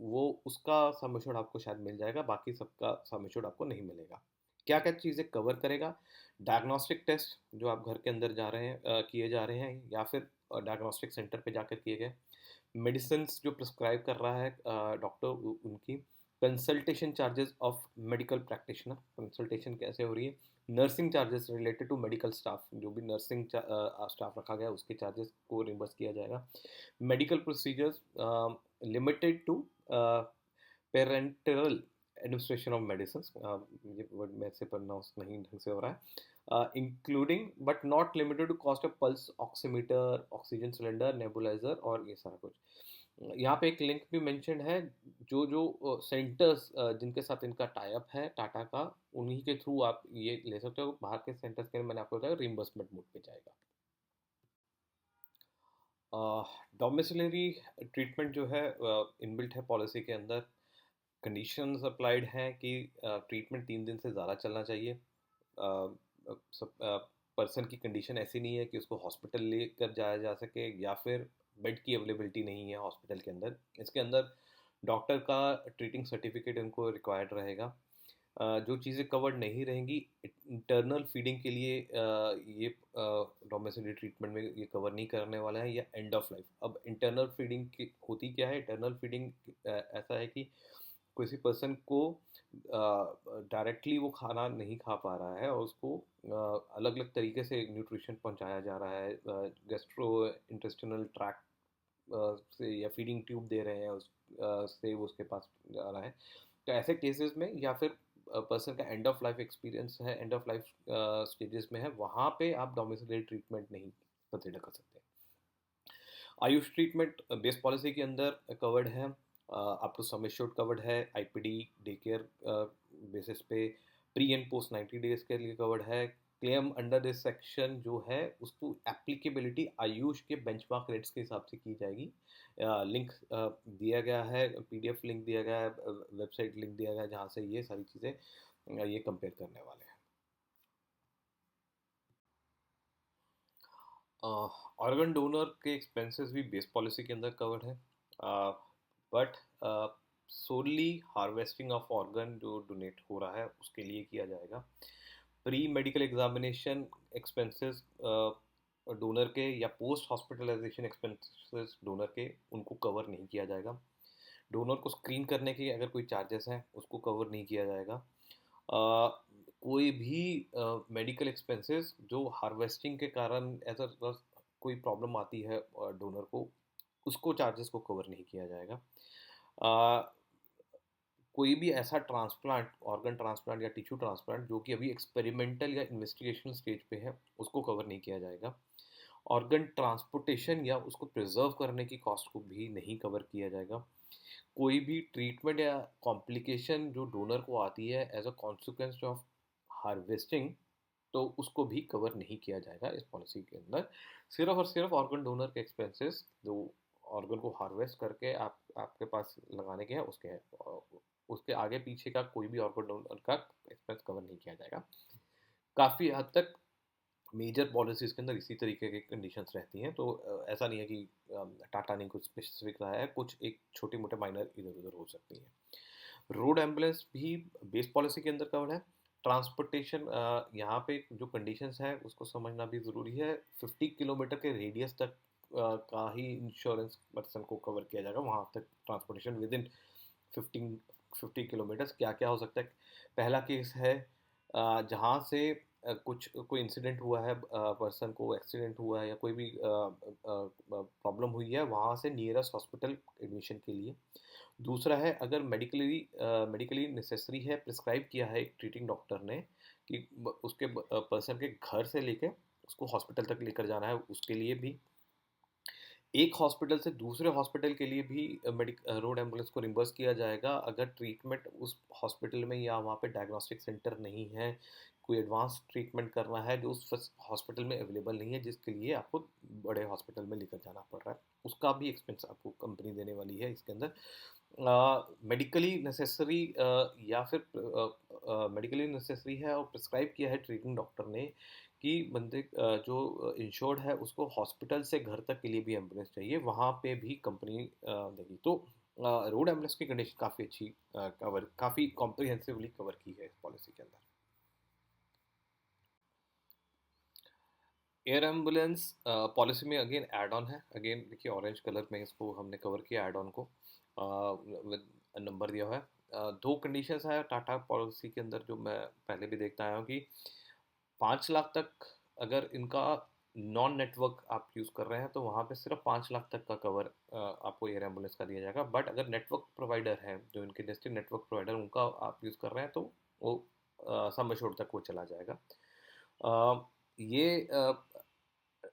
वो उसका सम एश्योर्ड आपको शायद मिल जाएगा, बाकी सबका सम एश्योर्ड आपको नहीं मिलेगा। क्या क्या चीज़ें कवर करेगा? डायग्नोस्टिक टेस्ट जो आप घर के अंदर जा रहे हैं किए जा रहे हैं या फिर डायग्नोस्टिक सेंटर पे जाकर किए गए, मेडिसिन जो प्रिस्क्राइब कर रहा है डॉक्टर उनकी, consultation charges of medical practitioner, consultation कैसे हो रही है, nursing charges related to medical staff, जो भी नर्सिंग स्टाफ रखा गया उसके चार्जेस को रिम्बर्स किया जाएगा। Medical procedures limited to parental administration of medicine, ये वर्ड में से प्रोनाउंस नहीं ढंग से हो रहा है, including but not limited to cost of pulse oximeter, oxygen cylinder, nebulizer और ये सारा कुछ। यहाँ पे एक लिंक भी मेंशन है, जो जो सेंटर्स जिनके साथ इनका टाई अप है टाटा का, उन्हीं के थ्रू आप ये ले सकते हो। बाहर के सेंटर्स के मैंने आपको बताया रिम्बर्समेंट मोड पे जाएगा। डोमिसिलरी ट्रीटमेंट जो है इनबिल्ट है पॉलिसी के अंदर। कंडीशंस अप्लाइड हैं कि ट्रीटमेंट 3 दिन से ज़्यादा चलना चाहिए। पर्सन की कंडीशन ऐसी नहीं है कि उसको हॉस्पिटल लेकर जाया जा सके, या फिर बेड की अवेलेबिलिटी नहीं है हॉस्पिटल के अंदर। इसके अंदर डॉक्टर का ट्रीटिंग सर्टिफिकेट उनको रिक्वायर्ड रहेगा। जो चीज़ें कवर्ड नहीं रहेंगी, इंटरनल फीडिंग के लिए ये डोमेसिलरी ट्रीटमेंट में ये कवर नहीं करने वाला है, या एंड ऑफ लाइफ। अब इंटरनल फीडिंग की होती क्या है? इंटरनल फीडिंग ऐसा है कि किसी पर्सन को डायरेक्टली वो खाना नहीं खा पा रहा है और उसको अलग अलग तरीके से न्यूट्रिशन पहुंचाया जा रहा है, गैस्ट्रो इंटेस्टिनल ट्रैक्ट से, या फीडिंग ट्यूब दे रहे हैं से वो उसके पास जा रहा है। तो ऐसे केसेस में, या फिर पर्सन का एंड ऑफ लाइफ एक्सपीरियंस है, एंड ऑफ लाइफ स्टेजेस में है, वहाँ पे आप डोमिसिलरी ट्रीटमेंट नहीं कंसिडर कर सकते। आयुष ट्रीटमेंट बेस पॉलिसी के अंदर कवर्ड है, up to sum assured covered है, आईपीडी डे केयर बेसिस पे प्री एंड पोस्ट 90 डेज के लिए कवर्ड है। क्लेम अंडर दिस सेक्शन जो है उसको एप्लीकेबिलिटी आयुष के बेंचमार्क रेट्स के हिसाब से की जाएगी। लिंक दिया गया है, पीडीएफ लिंक दिया गया है, वेबसाइट लिंक दिया गया है, जहाँ से ये सारी चीज़ें ये कंपेयर करने वाले हैं। ऑर्गन डोनर के एक्सपेंसेस भी बेस पॉलिसी के अंदर कवर्ड है, but solely harvesting of organ जो डोनेट हो रहा है उसके लिए किया जाएगा। Pre medical examination expenses donor के, या पोस्ट हॉस्पिटलाइजेशन एक्सपेंसेस डोनर के, उनको कवर नहीं किया जाएगा। डोनर को स्क्रीन करने के अगर कोई चार्जेस हैं उसको कवर नहीं किया जाएगा। कोई भी मेडिकल एक्सपेंसेस जो हार्वेस्टिंग के कारण ऐसा कोई प्रॉब्लम आती है डोनर को, उसको चार्जेस को कवर नहीं किया जाएगा। कोई भी ऐसा ट्रांसप्लांट, ऑर्गन ट्रांसप्लांट या टिश्यू ट्रांसप्लांट जो कि अभी एक्सपेरिमेंटल या इन्वेस्टिगेशन स्टेज पे है, उसको कवर नहीं किया जाएगा। ऑर्गन ट्रांसपोर्टेशन या उसको प्रिजर्व करने की कॉस्ट को भी नहीं कवर किया जाएगा। कोई भी ट्रीटमेंट या कॉम्प्लिकेशन जो डोनर को आती है as a consequence of harvesting, तो उसको भी कवर नहीं किया जाएगा इस पॉलिसी के अंदर। सिर्फ और सिर्फ ऑर्गन डोनर के एक्सपेंसेस जो ऑर्गन को हार्वेस्ट करके आपके पास लगाने के हैं उसके हैं, उसके आगे पीछे का कोई भी ऑर्गन डोनर का एक्सपेंस कवर नहीं किया जाएगा। काफ़ी हद तक मेजर पॉलिसीज़ के अंदर इसी तरीके की कंडीशंस रहती हैं। तो ऐसा नहीं है कि टाटा ने कुछ स्पेसिफिक रहा है, कुछ एक छोटे मोटे माइनर इधर उधर हो सकती हैं। रोड एम्बुलेंस भी बेस पॉलिसी के अंदर कवर्ड है। ट्रांसपोर्टेशन, यहाँ पे जो कंडीशंस हैं उसको समझना भी ज़रूरी है। 50 किलोमीटर के रेडियस तक का ही इंश्योरेंस पर्सन को कवर किया जाएगा, वहाँ तक ट्रांसपोर्टेशन विद इन 50 किलोमीटर्स। क्या क्या हो सकता है? पहला केस है जहाँ से कुछ कोई इंसिडेंट हुआ है, पर्सन को एक्सीडेंट हुआ है या कोई भी प्रॉब्लम हुई है, वहाँ से नियरेस्ट हॉस्पिटल एडमिशन के लिए। दूसरा है अगर मेडिकली नेसेसरी है, प्रिस्क्राइब किया है एक ट्रीटिंग डॉक्टर ने कि उसके पर्सन के घर से लेके उसको हॉस्पिटल तक लेकर जाना है, उसके लिए भी। एक हॉस्पिटल से दूसरे हॉस्पिटल के लिए भी रोड एम्बुलेंस को रिम्बर्स किया जाएगा अगर ट्रीटमेंट उस हॉस्पिटल में या वहाँ पे डायग्नोस्टिक सेंटर नहीं है, कोई एडवांस ट्रीटमेंट करना है जो उस हॉस्पिटल में अवेलेबल नहीं है, जिसके लिए आपको बड़े हॉस्पिटल में लेकर जाना पड़ रहा है, उसका भी एक्सपेंस आपको कंपनी देने वाली है इसके अंदर। मेडिकली नेसेसरी या फिर मेडिकली नेसेसरी है और प्रिस्क्राइब किया है ट्रीटिंग डॉक्टर ने कि बंदे जो इंश्योर्ड है उसको हॉस्पिटल से घर तक के लिए भी एम्बुलेंस चाहिए, वहाँ पे भी कंपनी देगी। तो रोड एम्बुलेंस की कंडीशन काफ़ी अच्छी कवर, काफ़ी कॉम्प्रिहेंसिवली कवर की है इस पॉलिसी के अंदर। एयर एम्बुलेंस पॉलिसी में अगेन एड ऑन है। अगेन देखिए ऑरेंज कलर में इसको हमने कवर किया एड ऑन को, विद नंबर दिया हुआ है। दो कंडीशंस है टाटा पॉलिसी के अंदर जो मैं पहले भी देखता आया हूँ कि 5 लाख तक अगर इनका नॉन नेटवर्क आप यूज़ कर रहे हैं तो वहाँ पे सिर्फ 5 लाख तक का कवर आपको एयर एम्बुलेंस का दिया जाएगा। बट अगर नेटवर्क प्रोवाइडर है जो इनके डिस्ट्रिक्ट नेटवर्क प्रोवाइडर उनका आप यूज़ कर रहे हैं तो वो सम एश्योर्ड तक वो चला जाएगा। ये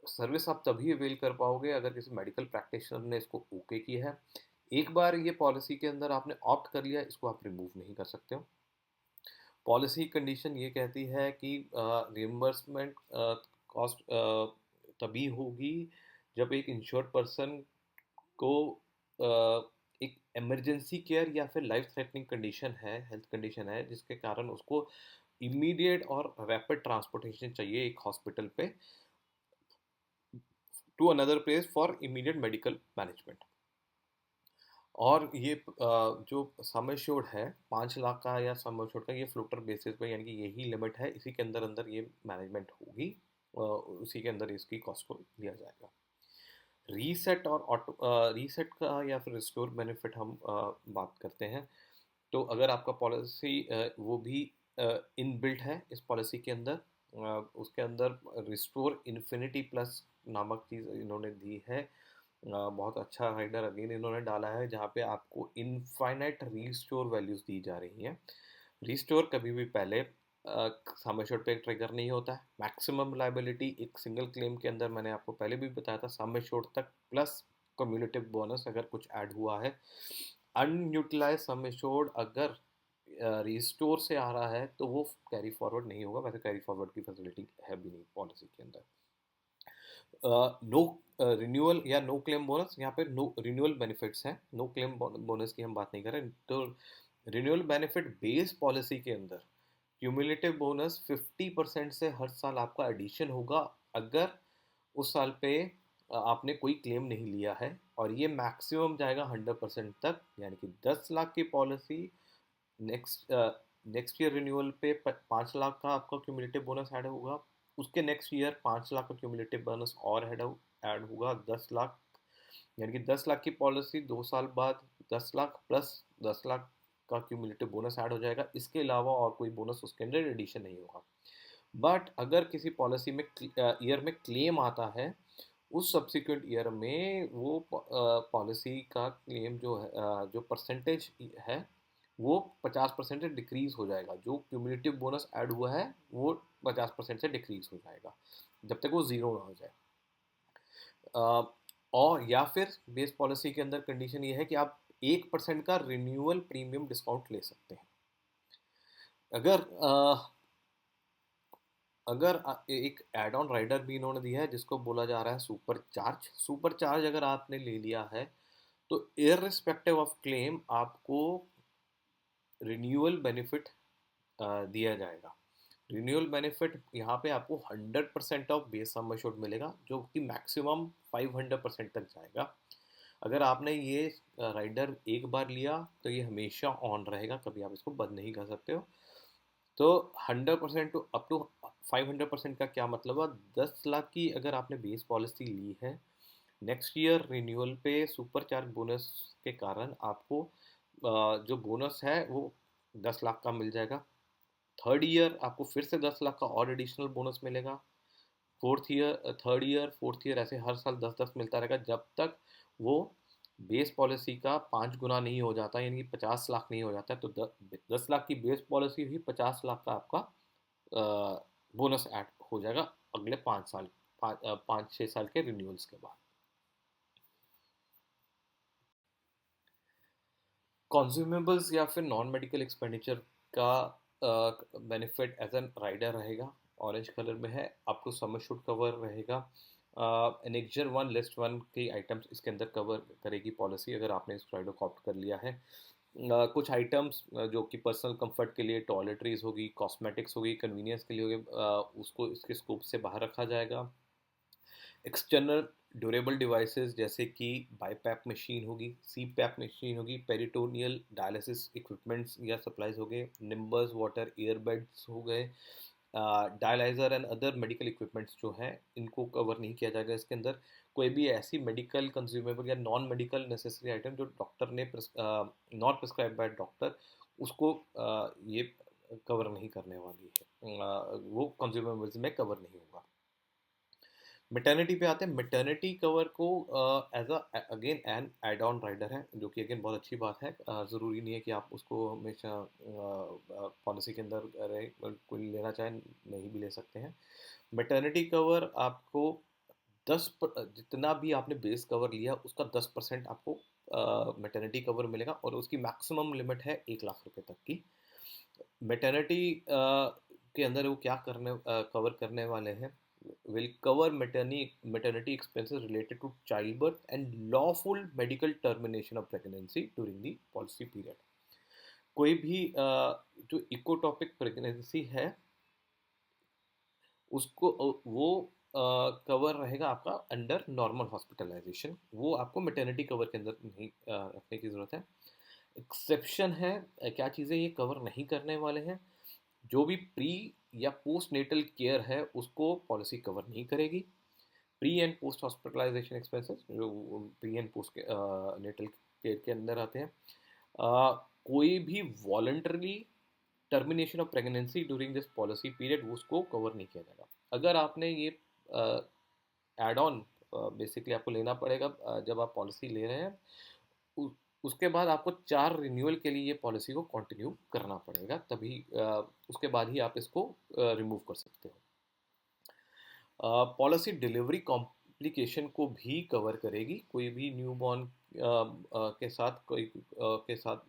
सर्विस आप तभी अवेल कर पाओगे अगर किसी मेडिकल प्रैक्टिशनर ने इसको ओके किया है। एक बार ये पॉलिसी के अंदर आपने ऑप्ट कर लिया, इसको आप रिमूव नहीं कर सकते हो। पॉलिसी कंडीशन ये कहती है कि रिइम्बर्समेंट कॉस्ट तभी होगी जब एक इंश्योर्ड पर्सन को एक इमरजेंसी केयर या फिर लाइफ थ्रेटनिंग कंडीशन है, हेल्थ कंडीशन है, जिसके कारण उसको इमीडिएट और रैपिड ट्रांसपोर्टेशन चाहिए एक हॉस्पिटल पे to another place for immediate medical management. और ये जो सम एश्योर्ड है 5 लाख का या सम एश्योर्ड का, ये फ्लोटर बेसिस पे, यानी कि यही लिमिट है, इसी के अंदर अंदर ये मैनेजमेंट होगी, उसी के अंदर इसकी कॉस्ट को लिया जाएगा। रीसेट और ऑटो रीसेट का या फिर रिस्टोर बेनिफिट हम बात करते हैं। तो अगर आपका पॉलिसी वो भी इनबिल्ट है इस पॉलिसी के अंदर, उसके अंदर रिस्टोर इन्फिनिटी प्लस नामक चीज़ इन्होंने दी है। बहुत अच्छा राइडर अगेन इन्होंने डाला है जहाँ पे आपको इनफाइनाइट रीस्टोर वैल्यूज़ दी जा रही हैं। रीस्टोर कभी भी पहले सम एश्योर्ड पे ट्रिगर नहीं होता है। मैक्सिमम लाइबिलिटी एक सिंगल क्लेम के अंदर मैंने आपको पहले भी बताया था सम एश्योर्ड तक प्लस कम्युलेटिव बोनस अगर कुछ ऐड हुआ है। अनयूटिलाइज सम एश्योर्ड अगर रिस्टोर से आ रहा है तो वो कैरी फॉरवर्ड नहीं होगा, वैसे कैरी फॉरवर्ड की फैसिलिटी है भी नहीं पॉलिसी के अंदर। नो रिन्यूअल या नो क्लेम बोनस, यहाँ पे नो रिन्यूअल बेनिफिट्स हैं, नो क्लेम बोनस की हम बात नहीं कर रहे। तो रिन्यूअल बेनिफिट बेस पॉलिसी के अंदर क्यूमुलेटिव बोनस 50% से हर साल आपका एडिशन होगा अगर उस साल पे आपने कोई क्लेम नहीं लिया है, और ये मैक्सिमम जाएगा 100% तक। यानी कि 10 लाख की policy next next year renewal पे 5 लाख का आपका क्यूमुलेटिव बोनस ऐड होगा, उसके नेक्स्ट ईयर 5 लाख का क्यूमुलेटिव बोनस और ऐड होगा 10 लाख। यानी कि 10 लाख की पॉलिसी 2 साल बाद 10 लाख प्लस 10 लाख का क्यूमुलेटिव बोनस ऐड हो जाएगा, इसके अलावा और कोई बोनस उसके अंदर एडिशन नहीं होगा। बट अगर किसी पॉलिसी में ईयर में क्लेम आता है, उस सब्सिक्वेंट ईयर में वो पॉलिसी का क्लेम जो है जो परसेंटेज है वो 50% से डिक्रीज हो जाएगा। जो क्यूमुलेटिव बोनस ऐड हुआ है वो 50% से डिक्रीज हो जाएगा जब तक वो ज़ीरो ना हो जाए। और या फिर बेस पॉलिसी के अंदर कंडीशन ये है कि आप 1% का रिन्यूअल प्रीमियम डिस्काउंट ले सकते हैं। अगर एक एड ऑन राइडर भी इन्होंने दिया है जिसको बोला जा रहा है सुपर चार्ज। सुपर चार्ज अगर आपने ले लिया है तो इररिस्पेक्टिव ऑफ क्लेम आपको रिन्यूअल बेनिफिट दिया जाएगा। रिन्यूअल बेनिफिट यहाँ पे आपको 100% ऑफ बेस सम एश्योर्ड मिलेगा, जो कि मैक्सिमम 500% तक जाएगा। अगर आपने ये राइडर एक बार लिया तो ये हमेशा ऑन रहेगा, कभी आप इसको बंद नहीं कर सकते हो। तो 100% टू अप टू 500% का क्या मतलब है? 10 लाख की अगर आपने बेस पॉलिसी ली है, नेक्स्ट ईयर रिन्यूअल पे सुपर चार्ज बोनस के कारण आपको जो बोनस है वो 10 लाख का मिल जाएगा। थर्ड ईयर आपको फिर से 10 लाख का और एडिशनल बोनस मिलेगा। थर्ड ईयर फोर्थ ईयर ऐसे हर साल 10-10 मिलता रहेगा जब तक वो बेस पॉलिसी का 5 गुना नहीं हो जाता, यानी कि 50 लाख नहीं हो जाता है। तो 10 लाख की बेस पॉलिसी भी 50 लाख का आपका बोनस ऐड हो जाएगा अगले 5 साल, 5-6 साल के रिन्यूअल्स के बाद। कॉन्ज्यूमेबल्स या फिर नॉन मेडिकल एक्सपेंडिचर का बेनिफिट एज एन राइडर रहेगा, ऑरेंज कलर में है। आपको सम एश्योर्ड कवर रहेगा। एनेक्जर 1 लिस्ट 1 की आइटम्स इसके अंदर कवर करेगी पॉलिसी अगर आपने इस राइडर को ऑप्ट कर लिया है। कुछ आइटम्स जो कि पर्सनल कंफर्ट के लिए टॉयलेटरीज होगी, कॉस्मेटिक्स होगी, कन्वीनियंस के लिए होगी, उसको इसके स्कोप से बाहर रखा जाएगा। एक्सटर्नल ड्यूरेबल डिवाइसेस जैसे कि बाईपैप मशीन होगी, सी पैप मशीन होगी, पेरिटोनियल डायलिसिस इक्विपमेंट्स या सप्लाईज हो गए, निम्बस वाटर ईयरबड्स हो गए, dialyser and other medical equipments जो हैं इनको कवर नहीं किया जाएगा इसके अंदर। कोई भी ऐसी मेडिकल कंज्यूमेबल या नॉन मेडिकल नेसेसरी आइटम जो डॉक्टर ने नॉट प्रिस्क्राइब बाय डॉक्टर, उसको ये कवर नहीं करने वाली है, वो कंज्यूमेबल्स में कवर नहीं होगा। मैटरनिटी पे आते हैं। मैटरनिटी कवर को as again an add on rider है, जो कि अगेन बहुत अच्छी बात है। ज़रूरी नहीं है कि आप उसको हमेशा पॉलिसी के अंदर रहे, कोई लेना चाहे नहीं भी ले सकते हैं। मैटरनिटी कवर आपको जितना भी आपने बेस कवर लिया उसका 10% आपको मैटरनिटी कवर मिलेगा, और उसकी मैक्सिमम लिमिट है 1 लाख रुपए तक की। मैटरनिटी के अंदर वो क्या कवर करने वाले हैं, will cover maternity expenses related to childbirth and lawful medical termination of pregnancy during the policy period। कोई भी जो इकोटॉपिक प्रेगनेंसी है उसको वो कवर रहेगा आपका अंडर नॉर्मल हॉस्पिटलाइजेशन, वो आपको मैटरनिटी कवर के अंदर नहीं रखने की ज़रूरत है। एक्सेप्शन है, क्या चीज़ें ये कवर नहीं करने वाले हैं, जो भी प्री या पोस्ट नेटल केयर है उसको पॉलिसी कवर नहीं करेगी। Pre and post hospitalisation expenses जो pre and post natal care के अंदर आते हैं। कोई भी voluntarily termination of pregnancy during this policy period उसको कवर नहीं किया जाएगा। अगर आपने ये एड ऑन बेसिकली आपको लेना पड़ेगा जब आप पॉलिसी ले रहे हैं, उसके बाद आपको 4 रिन्यूअल के लिए ये पॉलिसी को कंटिन्यू करना पड़ेगा, तभी उसके बाद ही आप इसको रिमूव कर सकते हो। पॉलिसी डिलीवरी कॉम्प्लिकेशन को भी कवर करेगी। कोई भी न्यूबॉर्न के साथ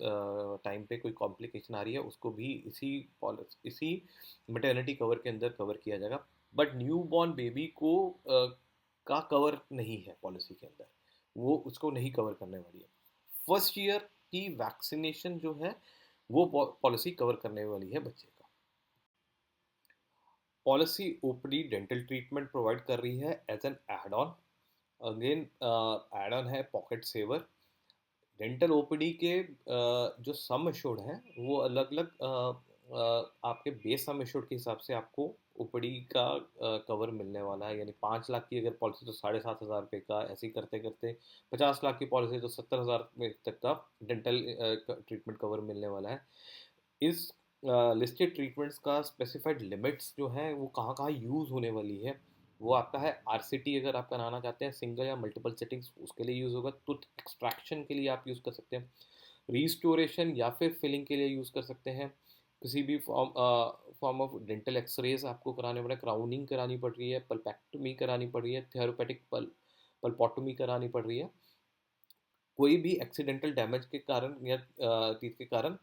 टाइम पे कोई कॉम्प्लिकेशन आ रही है उसको भी इसी मैटरनिटी कवर के अंदर कवर किया जाएगा। बट न्यूबॉर्न बेबी को का कवर नहीं है पॉलिसी के अंदर, वो उसको नहीं कवर करने वाली है। फर्स्ट ईयर की वैक्सीनेशन जो है वो पॉलिसी कवर करने वाली है बच्चे का। Policy OPD dental treatment provide कर रही है as an add on. Again add on है पॉकेट सेवर। डेंटल ओपीडी के जो सम एश्योर्ड हैं वो अलग अलग आपके बेस सम एश्योर्ड के हिसाब से आपको ओपीडी का कवर मिलने वाला है। यानी 5 लाख की अगर पॉलिसी तो 7,500 रुपये का, ऐसे ही करते करते 50 लाख की पॉलिसी तो 70,000 तक का डेंटल ट्रीटमेंट कवर मिलने वाला है। इस लिस्टेड ट्रीटमेंट्स का स्पेसिफाइड लिमिट्स जो हैं वो कहाँ कहाँ यूज़ होने वाली है, वो आपका है आरसीटी अगर आप कराना चाहते हैं सिंगल या मल्टीपल सेटिंग्स उसके लिए यूज़ होगा। टूथ एक्सट्रैक्शन के लिए आप यूज़ कर सकते हैं, रीस्टोरेशन या फिर फिलिंग के लिए यूज़ कर सकते हैं। किसी भी फॉर्म ऑफ डेंटल एक्सरेज आपको कराने पड़ रहा है, क्राउनिंग करानी पड़ रही है, पल्पैक्टमी करानी पड़ रही है, थेरोपेटिक पल्पोटमी करानी पड़ रही है। कोई भी एक्सीडेंटल डैमेज के कारण या टीथ के कारण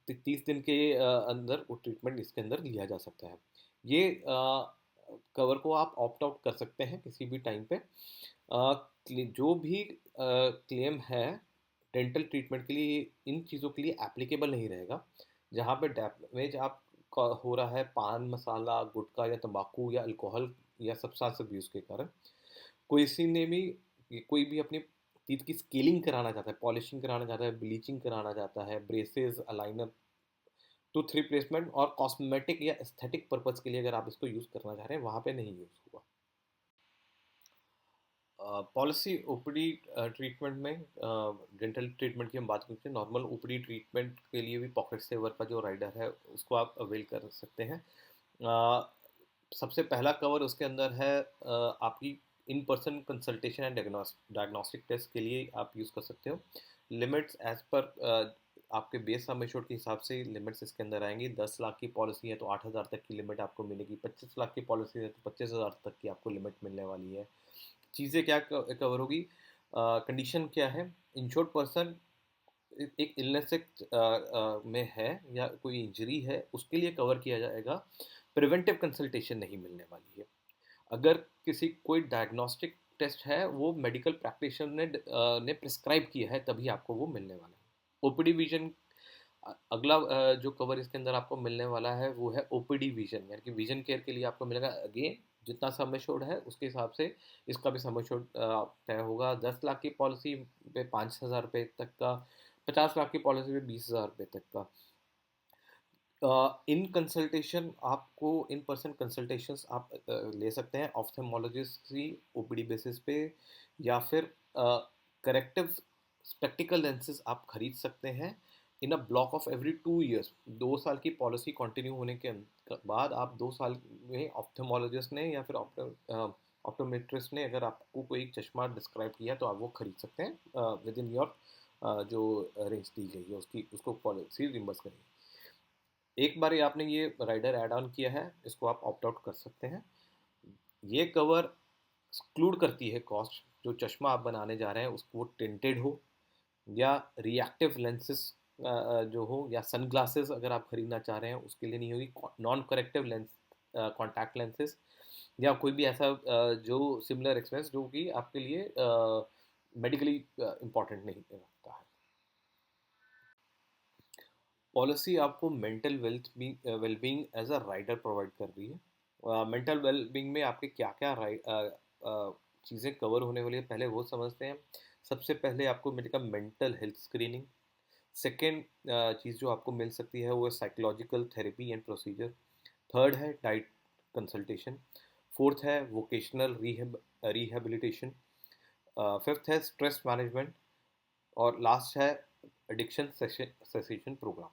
30 दिन के अंदर वो ट्रीटमेंट इसके अंदर लिया जा सकता है। ये कवर को आप ऑप्ट आउट कर सकते हैं किसी भी टाइम पे। जो भी क्लेम है डेंटल ट्रीटमेंट के लिए इन चीज़ों के लिए एप्लीकेबल नहीं रहेगा। जहाँ पे डैमेज आप हो रहा है पान मसाला, गुटखा या तंबाकू या अल्कोहल या सब्सटेंस अब्यूज़ के कारण, कोई भी अपनी टीथ की स्केलिंग कराना चाहता है, पॉलिशिंग कराना चाहता है, ब्लीचिंग कराना चाहता है, ब्रेसेस, अलाइनर, टूथ रिप्लेसमेंट और कॉस्मेटिक या एस्थेटिक पर्पज़ के लिए अगर आप इसको यूज़ करना चाह रहे हैं वहाँ पे नहीं यूज़ होगा। पॉलिसी ओपीडी ट्रीटमेंट में डेंटल ट्रीटमेंट की हम बात करते हैं। नॉर्मल ओपीडी ट्रीटमेंट के लिए भी पॉकेट सेवर का जो राइडर है उसको आप अवेल कर सकते हैं। सबसे पहला कवर उसके अंदर है आपकी in person consultation and diagnostic test के लिए आप यूज़ कर सकते हो। लिमिट्स एज पर आपके बेस सम एश्योर्ड के हिसाब से लिमिट्स इसके अंदर आएंगी। 10 लाख की पॉलिसी है तो 8,000 तक की लिमिट आपको मिलेगी। 25 लाख की पॉलिसी है तो 25,000 तक की आपको लिमिट मिलने वाली है। चीज़ें क्या कवर होगी, कंडीशन क्या है, इंश्योर्ड पर्सन एक इलनेस में है या कोई इंजरी है उसके लिए कवर किया जाएगा। प्रिवेंटिव कंसल्टेशन नहीं मिलने वाली है। अगर किसी कोई डायग्नोस्टिक टेस्ट है वो मेडिकल प्रैक्टिशनर ने प्रिस्क्राइब किया है तभी आपको वो मिलने वाला है। ओपीडी विजन अगला जो कवर इसके अंदर आपको मिलने वाला है वो है ओपीडी विजन, यानी कि विजन केयर के लिए आपको मिलेगा। अगेन जितना सम एश्योर्ड है उसके हिसाब से इसका भी सम एश्योर्ड तय होगा। 10 लाख की पॉलिसी पे 5,000 रुपये तक का, 50 लाख की पॉलिसी पे 20,000 रुपये तक का। इन कंसल्टेशन आपको इन पर्सन कंसल्टेशंस आप ले सकते हैं ऑफ्थेमोलॉजिस्ट की ओपीडी बेसिस पे, या फिर करेक्टिव स्पेक्टिकल लेंसेज आप खरीद सकते हैं in a block of every 2 years. 2 साल की पॉलिसी कंटिन्यू होने के बाद आप 2 साल में ऑफ्थेमोलॉजिस्ट ने या फिर ऑप्टोमेट्रिस्ट ने अगर आपको कोई चश्मा डिस्क्राइब किया तो आप वो खरीद सकते हैं विद इन योर जो रेंज दी गई है उसकी उसको पॉलिसी रिम्बर्स करेंगे। एक बार ये आपने ये राइडर ऐड ऑन किया है, इसको आप ऑप्ट आउट कर सकते हैं। ये कवर एक्सक्लूड करती है कॉस्ट, जो चश्मा आप बनाने जा रहे हैं उसको वो टिंटेड हो या रिएक्टिव लेंसेज जो हो, या सन ग्लासेस अगर आप खरीदना चाह रहे हैं उसके लिए नहीं होगी, non corrective lens contact lenses, या कोई भी ऐसा जो सिमिलर एक्सपेंस जो कि आपके लिए मेडिकली इम्पॉर्टेंट नहीं रखता है। पॉलिसी आपको mental wellbeing as a rider provide कर रही है। मेंटल वेलबींग में आपके क्या क्या चीज़ें कवर होने वाली है पहले वो समझते हैं। सबसे पहले आपको मिलेगा मेंटल हेल्थ स्क्रीनिंग। सेकेंड चीज़ जो आपको मिल सकती है वो है psychological therapy and procedure. Third है डाइट कंसल्टेशन। फोर्थ है वोकेशनल रिहेबिलिटेशन। फिफ्थ है स्ट्रेस मैनेजमेंट। और लास्ट है एडिक्शन सेसेशन प्रोग्राम।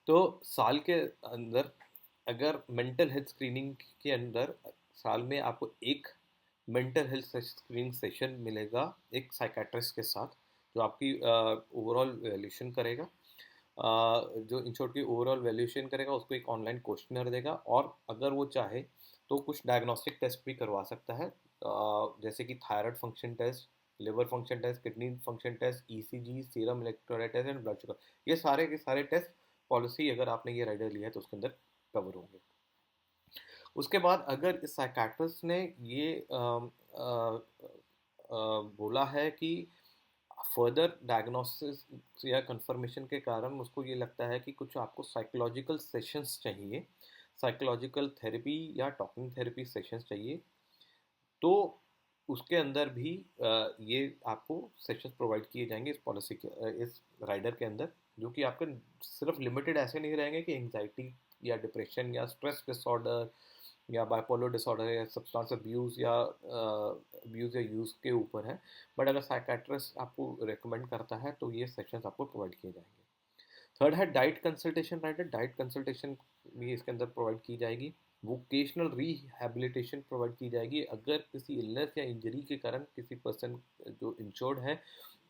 तो साल के अंदर अगर मेंटल हेल्थ स्क्रीनिंग के अंदर साल में आपको एक मेंटल हेल्थ स्क्रीनिंग सेशन मिलेगा एक साइकेट्रिस्ट के साथ, जो आपकी ओवरऑल वैल्यूएशन करेगा। जो इंश्योर की ओवरऑल वैल्यूएशन करेगा उसको एक ऑनलाइन क्वेश्चनर देगा, और अगर वो चाहे तो कुछ डायग्नोस्टिक टेस्ट भी करवा सकता है, जैसे कि thyroid function test, liver function test, kidney function test, ECG, serum electrolyte test and blood sugar. ये सारे के सारे टेस्ट पॉलिसी अगर आपने ये राइडर लिया है तो उसके अंदर कवर होंगे। उसके बाद अगर इस साइकाट्रिस्ट ने ये बोला है कि फर्दर डायग्नोसिस या कंफर्मेशन के कारण उसको ये लगता है कि कुछ आपको साइकोलॉजिकल सेशंस चाहिए, साइकोलॉजिकल थेरेपी या टॉकिंग थेरेपी सेशंस चाहिए, तो उसके अंदर भी ये आपको सेशंस प्रोवाइड किए जाएंगे इस पॉलिसी के इस राइडर के अंदर, जो कि आपके सिर्फ लिमिटेड ऐसे नहीं रहेंगे कि एंजाइटी या डिप्रेशन या स्ट्रेस डिसऑर्डर या बाइपोलर डिसऑर्डर या सब्सटेंस अब्यूज़ या यूज़ के ऊपर है, बट अगर साइकेट्रिस्ट आपको रिकमेंड करता है तो ये सेशंस आपको प्रोवाइड किए जाएंगे। थर्ड है diet consultation writer. Diet consultation भी इसके अंदर प्रोवाइड की जाएगी। वोकेशनल रिहेबिलिटेशन प्रोवाइड की जाएगी। अगर किसी इलनेस या इंजरी के कारण किसी पर्सन जो इंश्योर्ड है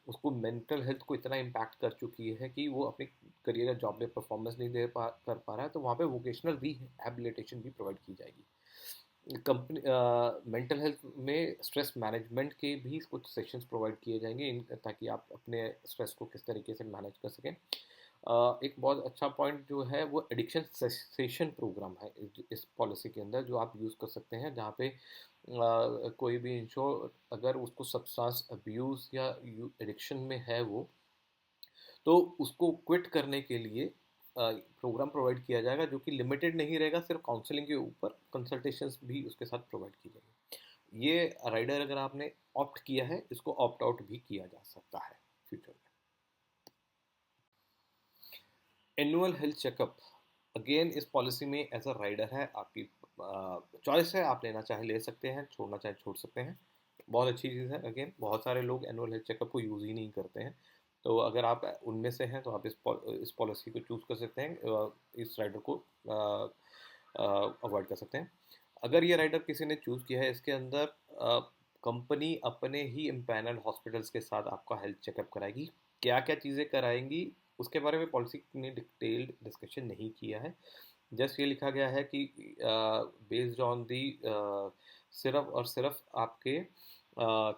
उसको मेंटल हेल्थ को इतना इम्पैक्ट कर चुकी है कि वो अपने करियर या जॉब में परफॉर्मेंस नहीं कर पा रहा है, तो वहाँ पे वोकेशनल रिहेबिलिटेशन भी प्रोवाइड की जाएगी। कंपनी मेंटल हेल्थ में स्ट्रेस मैनेजमेंट के भी कुछ सेशंस प्रोवाइड किए जाएंगे ताकि आप अपने स्ट्रेस को किस तरीके से मैनेज कर सकें। एक बहुत अच्छा पॉइंट जो है वो एडिक्शन सेसेशन प्रोग्राम है इस पॉलिसी के अंदर, जो आप यूज़ कर सकते हैं, जहाँ पे कोई भी इंश्योर अगर उसको सब्सटेंस अब्यूज़ या एडिक्शन में है वो, तो उसको क्विट करने के लिए प्रोग्राम प्रोवाइड किया जाएगा, जो कि लिमिटेड नहीं रहेगा, सिर्फ काउंसलिंग के ऊपर कंसल्टेशंस भी उसके साथ प्रोवाइड की जाएगी। ये राइडर अगर आपने ऑप्ट किया है इसको ऑप्ट आउट भी किया जा सकता है फ्यूचर में। एनुअल हेल्थ चेकअप अगेन इस पॉलिसी में एज अ राइडर है, आपकी चॉइस है, आप लेना चाहे ले सकते हैं, छोड़ना चाहे छोड़ सकते हैं। बहुत अच्छी चीज़ है। अगेन बहुत सारे लोग एनुअल हेल्थ चेकअप को यूज़ ही नहीं करते हैं, तो अगर आप उनमें से हैं तो आप इस पॉलिसी को चूज़ कर सकते हैं, इस राइडर को अवॉइड कर सकते हैं। अगर ये राइडर किसी ने चूज़ किया है, इसके अंदर कंपनी अपने ही इम्पैनल हॉस्पिटल्स के साथ आपका हेल्थ चेकअप कराएगी। क्या क्या चीज़ें कराएंगी उसके बारे में पॉलिसी ने डिटेल्ड डिस्कशन नहीं किया है। जस्ट ये लिखा गया है कि बेस्ड ऑन दी सिर्फ और सिर्फ आपके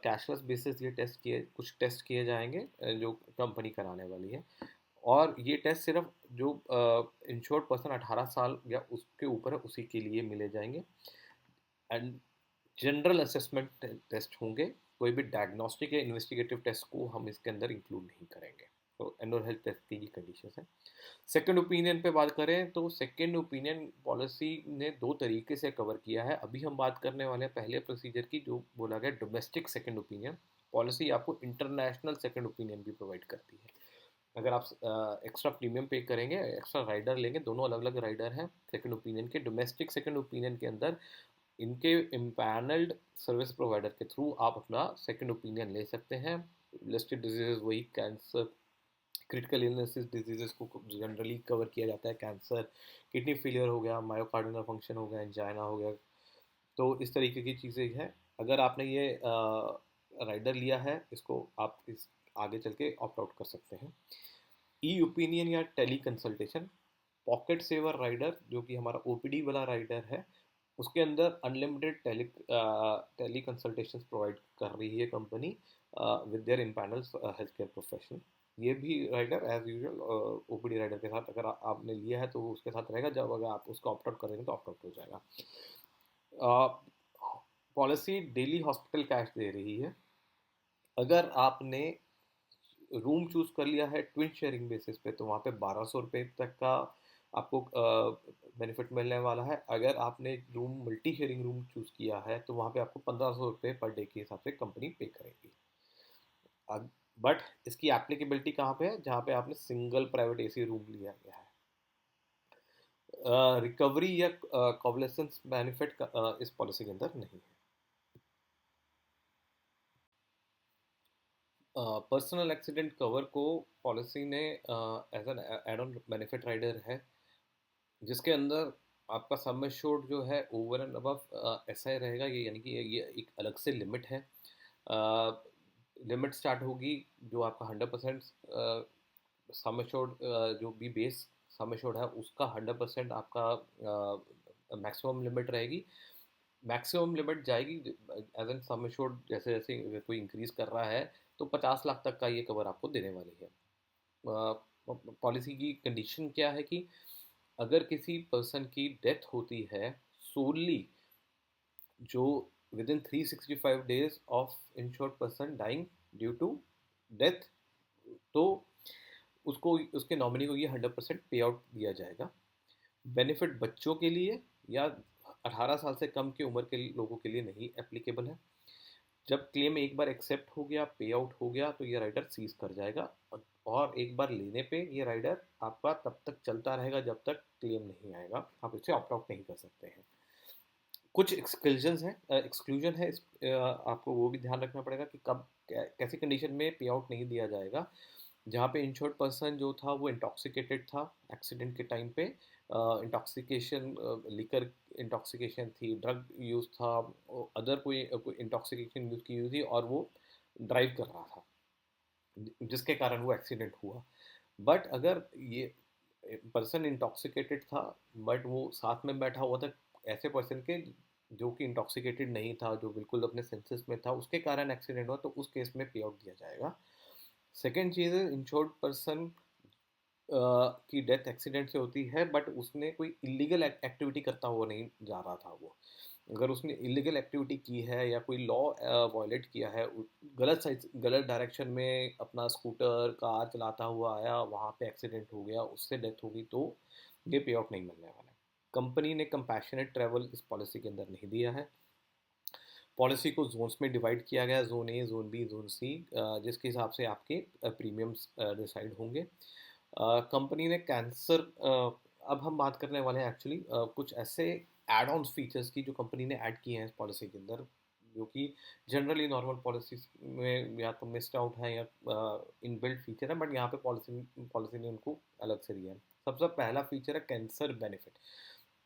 कैशलेस बेसिस ये कुछ टेस्ट किए जाएंगे जो कंपनी कराने वाली है, और ये टेस्ट सिर्फ जो इंश्योर्ड पर्सन 18 साल या उसके ऊपर है उसी के लिए मिले जाएंगे। एंड जनरल असेसमेंट टेस्ट होंगे, कोई भी डायग्नोस्टिक या इन्वेस्टिगेटिव टेस्ट को हम इसके अंदर इंक्लूड नहीं करेंगे। तो एनुअल हेल्थ टेस्ट की कंडीशन है। सेकेंड ओपिनियन पे बात करें तो सेकेंड ओपिनियन पॉलिसी ने दो तरीके से कवर किया है। अभी हम बात करने वाले हैं पहले प्रोसीजर की, जो बोला गया डोमेस्टिक सेकेंड ओपिनियन। पॉलिसी आपको इंटरनेशनल सेकेंड ओपिनियन भी प्रोवाइड करती है। अगर आप एक्स्ट्रा प्रीमियम पे करेंगे, एक्स्ट्रा राइडर लेंगे, दोनों अलग अलग राइडर हैं सेकंड ओपिनियन के। डोमेस्टिक सेकंड ओपिनियन के अंदर इनके इम्पैनल्ड सर्विस प्रोवाइडर के थ्रू आप अपना सेकंड ओपिनियन ले सकते हैं। लिस्टेड डिजीजेज वही कैंसर, क्रिटिकल इलनेसेस डिजीजेस को जनरली कवर किया जाता है। कैंसर, किडनी फेलियर हो गया, मायोकार्डियल फंक्शन हो गया, एंजाइना हो गया, तो इस तरीके की चीज़ें हैं। अगर आपने ये राइडर लिया है, इसको आप इस आगे चल के ऑप्ट आउट कर सकते हैं। ई ओपिनियन या tele consultation, pocket saver rider जो कि हमारा ओपीडी वाला राइडर है, उसके अंदर अनलिमिटेड टेली कंसल्टेशन प्रोवाइड कर रही है company with their empanel health care professional. ये भी rider as usual OPD rider के साथ अगर आपने लिया है तो वो उसके साथ रहेगा। जब अगर आप उसको ऑप्ट आउट करेंगे तो ऑप्ट आउट हो जाएगा। पॉलिसी डेली हॉस्पिटल कैश दे रही है। अगर आपने रूम चूज कर लिया है ट्विन शेयरिंग बेसिस पे तो वहाँ पे 1200 रुपये तक का आपको बेनिफिट मिलने वाला है। अगर आपने room multi sharing room choose किया है तो वहाँ पे आपको 1500 रुपये पर डे के हिसाब से कंपनी पे करेगी। बट इसकी एप्लीकेबिलिटी कहाँ पे है? जहाँ पे आपने सिंगल प्राइवेट एसी रूम लिया गया है। रिकवरी या कॉवलेसेंस बेनिफिट इस पॉलिसी के अंदर नहीं है। पर्सनल एक्सीडेंट कवर को पॉलिसी ने as an add on benefit rider है, जिसके अंदर आपका सम एश्योर्ड जो है ओवर एंड अबव ऐसा ही रहेगा। ये यानी कि ये एक अलग से लिमिट है। लिमिट स्टार्ट होगी जो आपका 100% सम एश्योर्ड, जो भी बेस सम एश्योर्ड है उसका 100% आपका मैक्सिमम लिमिट रहेगी। मैक्सिमम लिमिट जाएगी एज एन सम एश्योर्ड, जैसे जैसे कोई इंक्रीज कर रहा है तो 50 लाख तक का ये कवर आपको देने वाली है। पॉलिसी की कंडीशन क्या है कि अगर किसी पर्सन की डेथ होती है सोली जो within 365 days of insured person dying due to death, तो उसको उसके नॉमिनी को ये 100% पे आउट दिया जाएगा। बेनिफिट बच्चों के लिए या 18 साल से कम की उम्र के लोगों के लिए नहीं एप्लीकेबल है। जब क्लेम एक बार एक्सेप्ट हो गया, पे आउट हो गया, तो ये राइडर सीज कर जाएगा। और एक बार लेने पे ये राइडर आपका तब तक चलता रहेगा जब तक क्लेम नहीं आएगा। आप इसे ऑप्ट आउट नहीं कर सकते हैं। कुछ एक्सक्लूजन है आपको वो भी ध्यान रखना पड़ेगा कि कब कैसी कंडीशन में पे आउट नहीं दिया जाएगा। जहाँ पे इंश्योर्ड पर्सन जो था वो इंटॉक्सिकेटेड था एक्सीडेंट के टाइम पे, इंटॉक्सिकेशन, लिकर इंटॉक्सिकेशन थी, ड्रग यूज़ था, अदर कोई इंटॉक्सिकेशन यूज़ की हुई थी और वो ड्राइव कर रहा था जिसके कारण वो एक्सीडेंट हुआ। बट अगर ये पर्सन इंटॉक्सिकेटेड था बट वो साथ में बैठा हुआ था ऐसे पर्सन के जो कि इंटॉक्सिकेटेड नहीं था, जो बिल्कुल अपने सेंसेस में था, उसके कारण एक्सीडेंट हुआ, तो उस केस में पे आउट दिया जाएगा। सेकेंड चीज़ है इंश्योर्ड पर्सन की डेथ एक्सीडेंट से होती है बट उसने कोई इलीगल एक्टिविटी करता हुआ नहीं जा रहा था। वो अगर उसने इलीगल एक्टिविटी की है या कोई लॉ वायलेट किया है, गलत साइड गलत डायरेक्शन में अपना स्कूटर कार चलाता हुआ आया, वहाँ पे एक्सीडेंट हो गया, उससे डेथ हो गई, तो ये पे आउट नहीं मिलने वाला है। कंपनी ने कंपैशनेट ट्रैवल इस पॉलिसी के अंदर नहीं दिया है। पॉलिसी को जोन्स में डिवाइड किया गया, zone A, zone B, zone C, जिसके हिसाब से आपके प्रीमियम्स डिसाइड होंगे। कंपनी ने कैंसर, अब हम बात करने वाले हैं एक्चुअली कुछ ऐसे एड ऑन फीचर्स की जो कंपनी ने ऐड किए हैं इस पॉलिसी के अंदर, जो कि जनरली नॉर्मल पॉलिसीज में या तो मिस्ड आउट है या इनबिल्ट फीचर है, बट यहाँ पे पॉलिसी ने उनको अलग से दिया है। सबसे पहला फीचर है कैंसर बेनिफिट।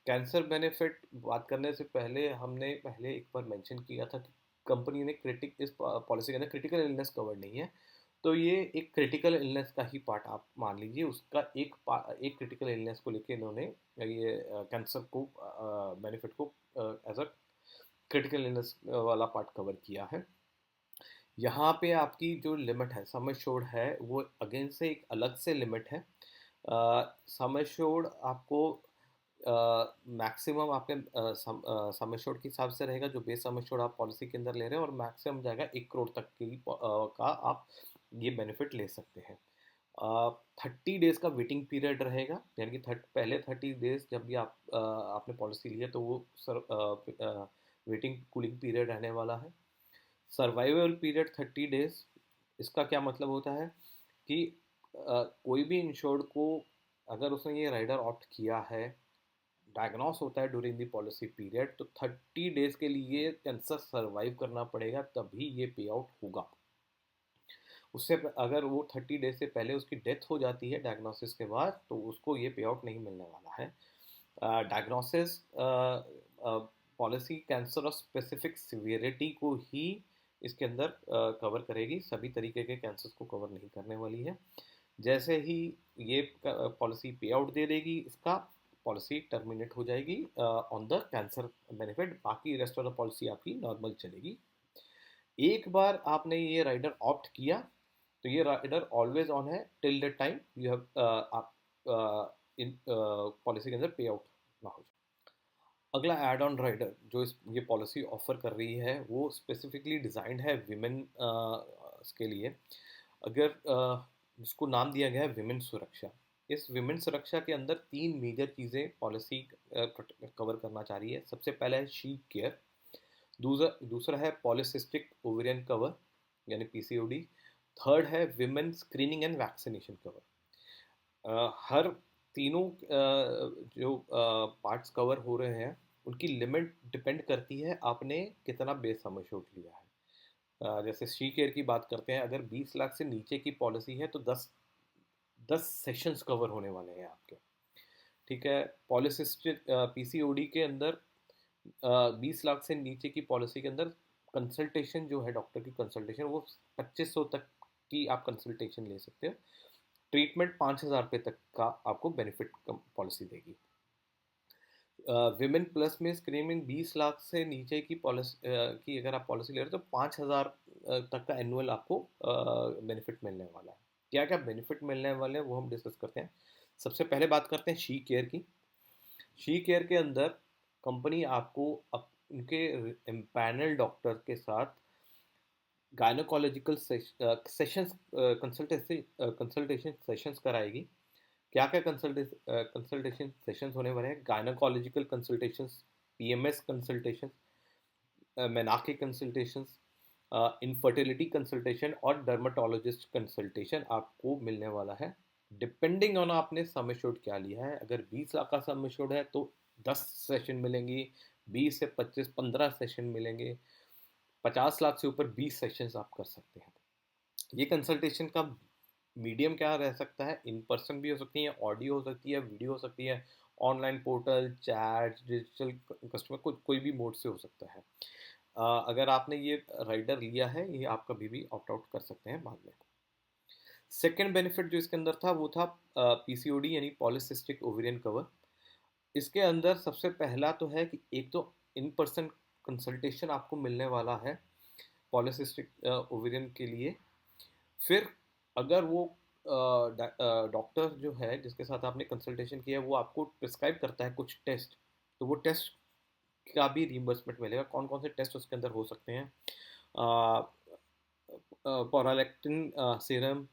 कैंसर बेनिफिट बात करने से पहले हमने पहले एक बार मेंशन किया था कि कंपनी ने इस पॉलिसी के अंदर क्रिटिकल इलनेस कवर नहीं है। तो ये एक क्रिटिकल इलनेस का ही पार्ट आप मान लीजिए, उसका एक क्रिटिकल इलनेस को लेके इन्होंने ये कैंसर को बेनिफिट को एज अ क्रिटिकल इलनेस वाला पार्ट कवर किया है। यहाँ पे आपकी जो लिमिट है सम एश्योर्ड है वो अगेन से एक अलग से लिमिट है। सम एश्योर्ड आपको मैक्सिमम आपके सम एश्योर्ड के हिसाब से रहेगा, जो बेस सम एश्योर्ड आप पॉलिसी के अंदर ले रहे हैं, और मैक्सिमम जाएगा 1 करोड़ तक की का आप ये बेनिफिट ले सकते हैं। 30 डेज का वेटिंग पीरियड रहेगा, यानी कि पहले 30 डेज जब भी आपने पॉलिसी ली है तो वो वेटिंग कूलिंग पीरियड रहने वाला है। सर्वाइवल पीरियड 30 डेज, इसका क्या मतलब होता है कि कोई भी इंश्योर्ड को अगर उसने ये राइडर ऑप्ट किया है, डायग्नोस होता है ड्यूरिंग द पॉलिसी पीरियड, तो 30 डेज के लिए कैंसर सर्वाइव करना पड़ेगा, तभी ये पे आउट होगा। उससे अगर वो 30 डेज से पहले उसकी डेथ हो जाती है डायग्नोसिस के बाद, तो उसको ये पे आउट नहीं मिलने वाला है। Diagnosis policy cancer of specific severity को ही इसके अंदर कवर करेगी, सभी तरीके के कैंसर्स को कवर नहीं करने वाली है। जैसे ही ये पॉलिसी पे आउट दे देगी, इसका पॉलिसी टर्मिनेट हो जाएगी ऑन द कैंसर बेनिफिट, बाकी रेस्ट ऑफ द पॉलिसी आपकी नॉर्मल चलेगी। एक बार आपने ये राइडर ऑप्ट किया तो ये राइडर ऑलवेज ऑन है till the time you have आप इन पॉलिसी के अंदर पे आउट ना हो जाए। अगला एड ऑन राइडर जो ये पॉलिसी ऑफर कर रही है वो स्पेसिफिकली डिज़ाइंड है विमेन के लिए। अगर इसको नाम दिया गया है विमेन सुरक्षा। इस विमेन सुरक्षा के अंदर 3 मेजर चीज़ें पॉलिसी कवर करना चाह रही है। सबसे पहला है शी केयर, दूसरा है पॉलिसिस्टिक ओवेरियन कवर यानी पीसीओडी, थर्ड है women screening and vaccination cover. हर तीनों जो पार्ट्स कवर हो रहे हैं उनकी लिमिट डिपेंड करती है आपने कितना बेस सम एश्योर्ड लिया है। जैसे शी केयर की बात करते हैं, अगर 20 लाख से नीचे की पॉलिसी है तो 10 सेशंस कवर होने वाले हैं आपके। ठीक है, पॉलिसिस्टिक पीसीओडी के अंदर 20 लाख से नीचे की पॉलिसी के अंदर कंसल्टेशन जो है, डॉक्टर की कंसल्टेशन, वो 2500 तक की आप कंसल्टेशन ले सकते हो। ट्रीटमेंट 5000 रुपये तक का आपको बेनिफिट पॉलिसी देगी। विमेन प्लस में स्क्रीनिंग 20 लाख से नीचे की पॉलिसी की अगर आप पॉलिसी ले रहे हो तो 5000 तक का एनुअल आपको बेनिफिट मिलने वाला है। क्या क्या बेनिफिट मिलने वाले हैं वो हम डिस्कस करते हैं। सबसे पहले बात करते हैं शी केयर की। शी केयर के अंदर कंपनी आपको उनके एम्पैनल डॉक्टर के साथ गायनोकोलॉजिकल सेशंस कंसल्टेशन सेशंस कराएगी। क्या क्या कंसल्टेशन सेशंस होने वाले हैं? गायनोकोलॉजिकल कंसल्टेशंस, पीएमएस कंसल्टेशन, मेनाके कंसल्टेशंस, इनफर्टिलिटी कंसल्टेशन और डर्माटोलॉजिस्ट कंसल्टेशन आपको मिलने वाला है। डिपेंडिंग ऑन आपने सम एश्योर्ड क्या लिया है। अगर 20 लाख का सम एश्योर्ड है तो 10 सेशन मिलेंगी, 20 से 25 15 सेशन मिलेंगे, 50 लाख से ऊपर 20 सेशंस आप कर सकते हैं। ये कंसल्टेशन का मीडियम क्या रह सकता है? इन पर्सन भी हो सकती है, ऑडियो हो सकती है, वीडियो हो सकती है, online portal, chat, digital customer, कोई भी मोड से हो सकता है। अगर आपने ये राइडर लिया है, ये आप कभी भी ऑप्ट आउट कर सकते हैं बाद में। सेकेंड बेनिफिट जो इसके अंदर था वो था पीसीओडी यानी पॉलिसिस्टिक ओवेरियन कवर। इसके अंदर सबसे पहला तो है कि एक तो इन पर्सन कंसल्टेशन आपको मिलने वाला है पॉलिसिस्टिक ओवेरियन के लिए। फिर अगर वो डॉक्टर जो है जिसके साथ आपने कंसल्टेशन किया है वो आपको प्रिस्क्राइब करता है कुछ टेस्ट, तो वो टेस्ट का भी रीइंबर्समेंट मिलेगा। कौन कौन से टेस्ट उसके अंदर हो सकते हैं? Prolactin serum,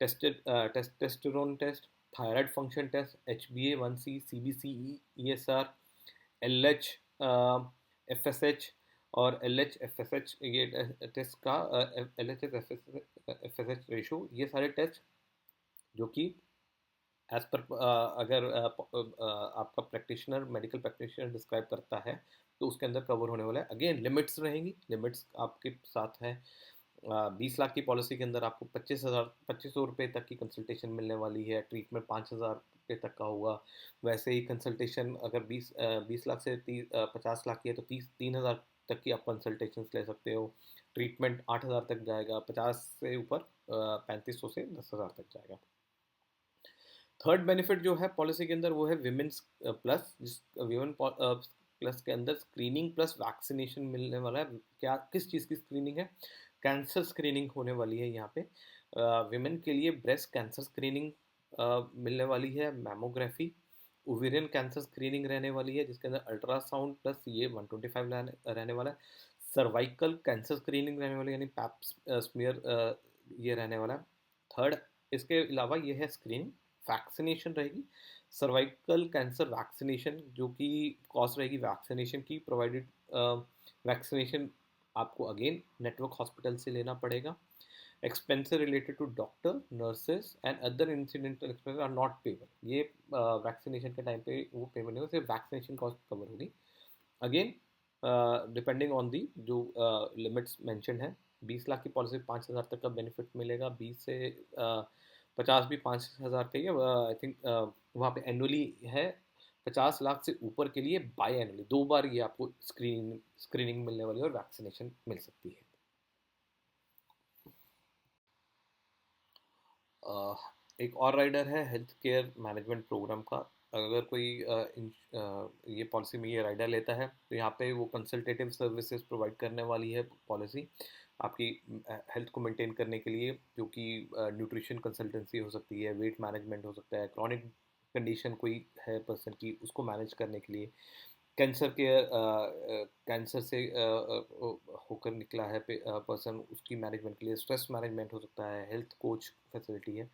testosterone test, thyroid function test, HbA1c, CBC, ESR, LH, FSH और LH-FSH, ये टेस्ट का LH-FSH रेशो, ये सारे टेस्ट जो कि एज पर अगर आपका प्रैक्टिशनर, मेडिकल प्रैक्टिशनर डिस्क्राइब करता है तो उसके अंदर कवर होने वाला है। अगेन लिमिट्स रहेंगी, लिमिट्स आपके साथ है। 20 लाख की पॉलिसी के अंदर आपको 2500 रुपये तक की कंसल्टेशन मिलने वाली है, ट्रीटमेंट 5000 रुपये तक का होगा। वैसे ही कंसल्टेशन अगर 20 लाख से 50 लाख की है तो 3000 तक की आप कंसल्टेशन ले सकते हो। ट्रीटमेंट 8000 तक जाएगा, 50 से ऊपर 3500 से 10,000 तक जाएगा। थर्ड बेनिफिट जो है पॉलिसी के अंदर वो है विमेंस प्लस, जिस विमेन प्लस के अंदर स्क्रीनिंग प्लस वैक्सीनेशन मिलने वाला है। क्या किस चीज़ की स्क्रीनिंग है? कैंसर स्क्रीनिंग होने वाली है यहाँ पे। विमेन के लिए ब्रेस्ट कैंसर स्क्रीनिंग मिलने वाली है, मैमोग्राफी, ओवेरियन कैंसर स्क्रीनिंग रहने वाली है जिसके अंदर अल्ट्रासाउंड प्लस ये 125 रहने वाला है, सर्वाइकल कैंसर स्क्रीनिंग रहने वाली है यानी पैप स्मीयर ये रहने वाला है। थर्ड इसके अलावा ये है स्क्रीनिंग, वैक्सीनेशन रहेगी, सर्वाइकल कैंसर वैक्सीनेशन जो कि कॉस्ट रहेगी वैक्सीनेशन की प्रोवाइडेड। वैक्सीनेशन आपको अगेन नेटवर्क हॉस्पिटल से लेना पड़ेगा। Expenses related to doctor, nurses and other incidental expenses are not payable. ये वैक्सीनेशन के टाइम पे वो पेमेंट नहीं होगा, सिर्फ वैक्सीनेशन कॉस्ट कवर होगी। अगेन डिपेंडिंग ऑन दी जो लिमिट्स मेंशन है, 20 लाख की पॉलिसी 5,000 तक का बेनिफिट मिलेगा, 20 से 50 भी 5,000 का ही है आई थिंक। वहाँ पे एनुअली है, 50 लाख से ऊपर के लिए बाई एनुअली 2 बार ये आपको स्क्रीनिंग मिलने वाली है और वैक्सीनेशन मिल सकती है। एक और राइडर है हेल्थ केयर मैनेजमेंट प्रोग्राम का। अगर कोई ये पॉलिसी में ये राइडर लेता है तो यहाँ पे वो कंसल्टेटिव सर्विसेज प्रोवाइड करने वाली है पॉलिसी आपकी हेल्थ को मेंटेन करने के लिए, जो कि न्यूट्रिशन कंसल्टेंसी हो सकती है, वेट मैनेजमेंट हो सकता है, क्रॉनिक कंडीशन कोई है पर्सन की उसको मैनेज करने के लिए, कैंसर केयर, कैंसर से होकर निकला है पर्सन, उसकी मैनेजमेंट के लिए, स्ट्रेस मैनेजमेंट हो सकता है, हेल्थ कोच फैसिलिटी है,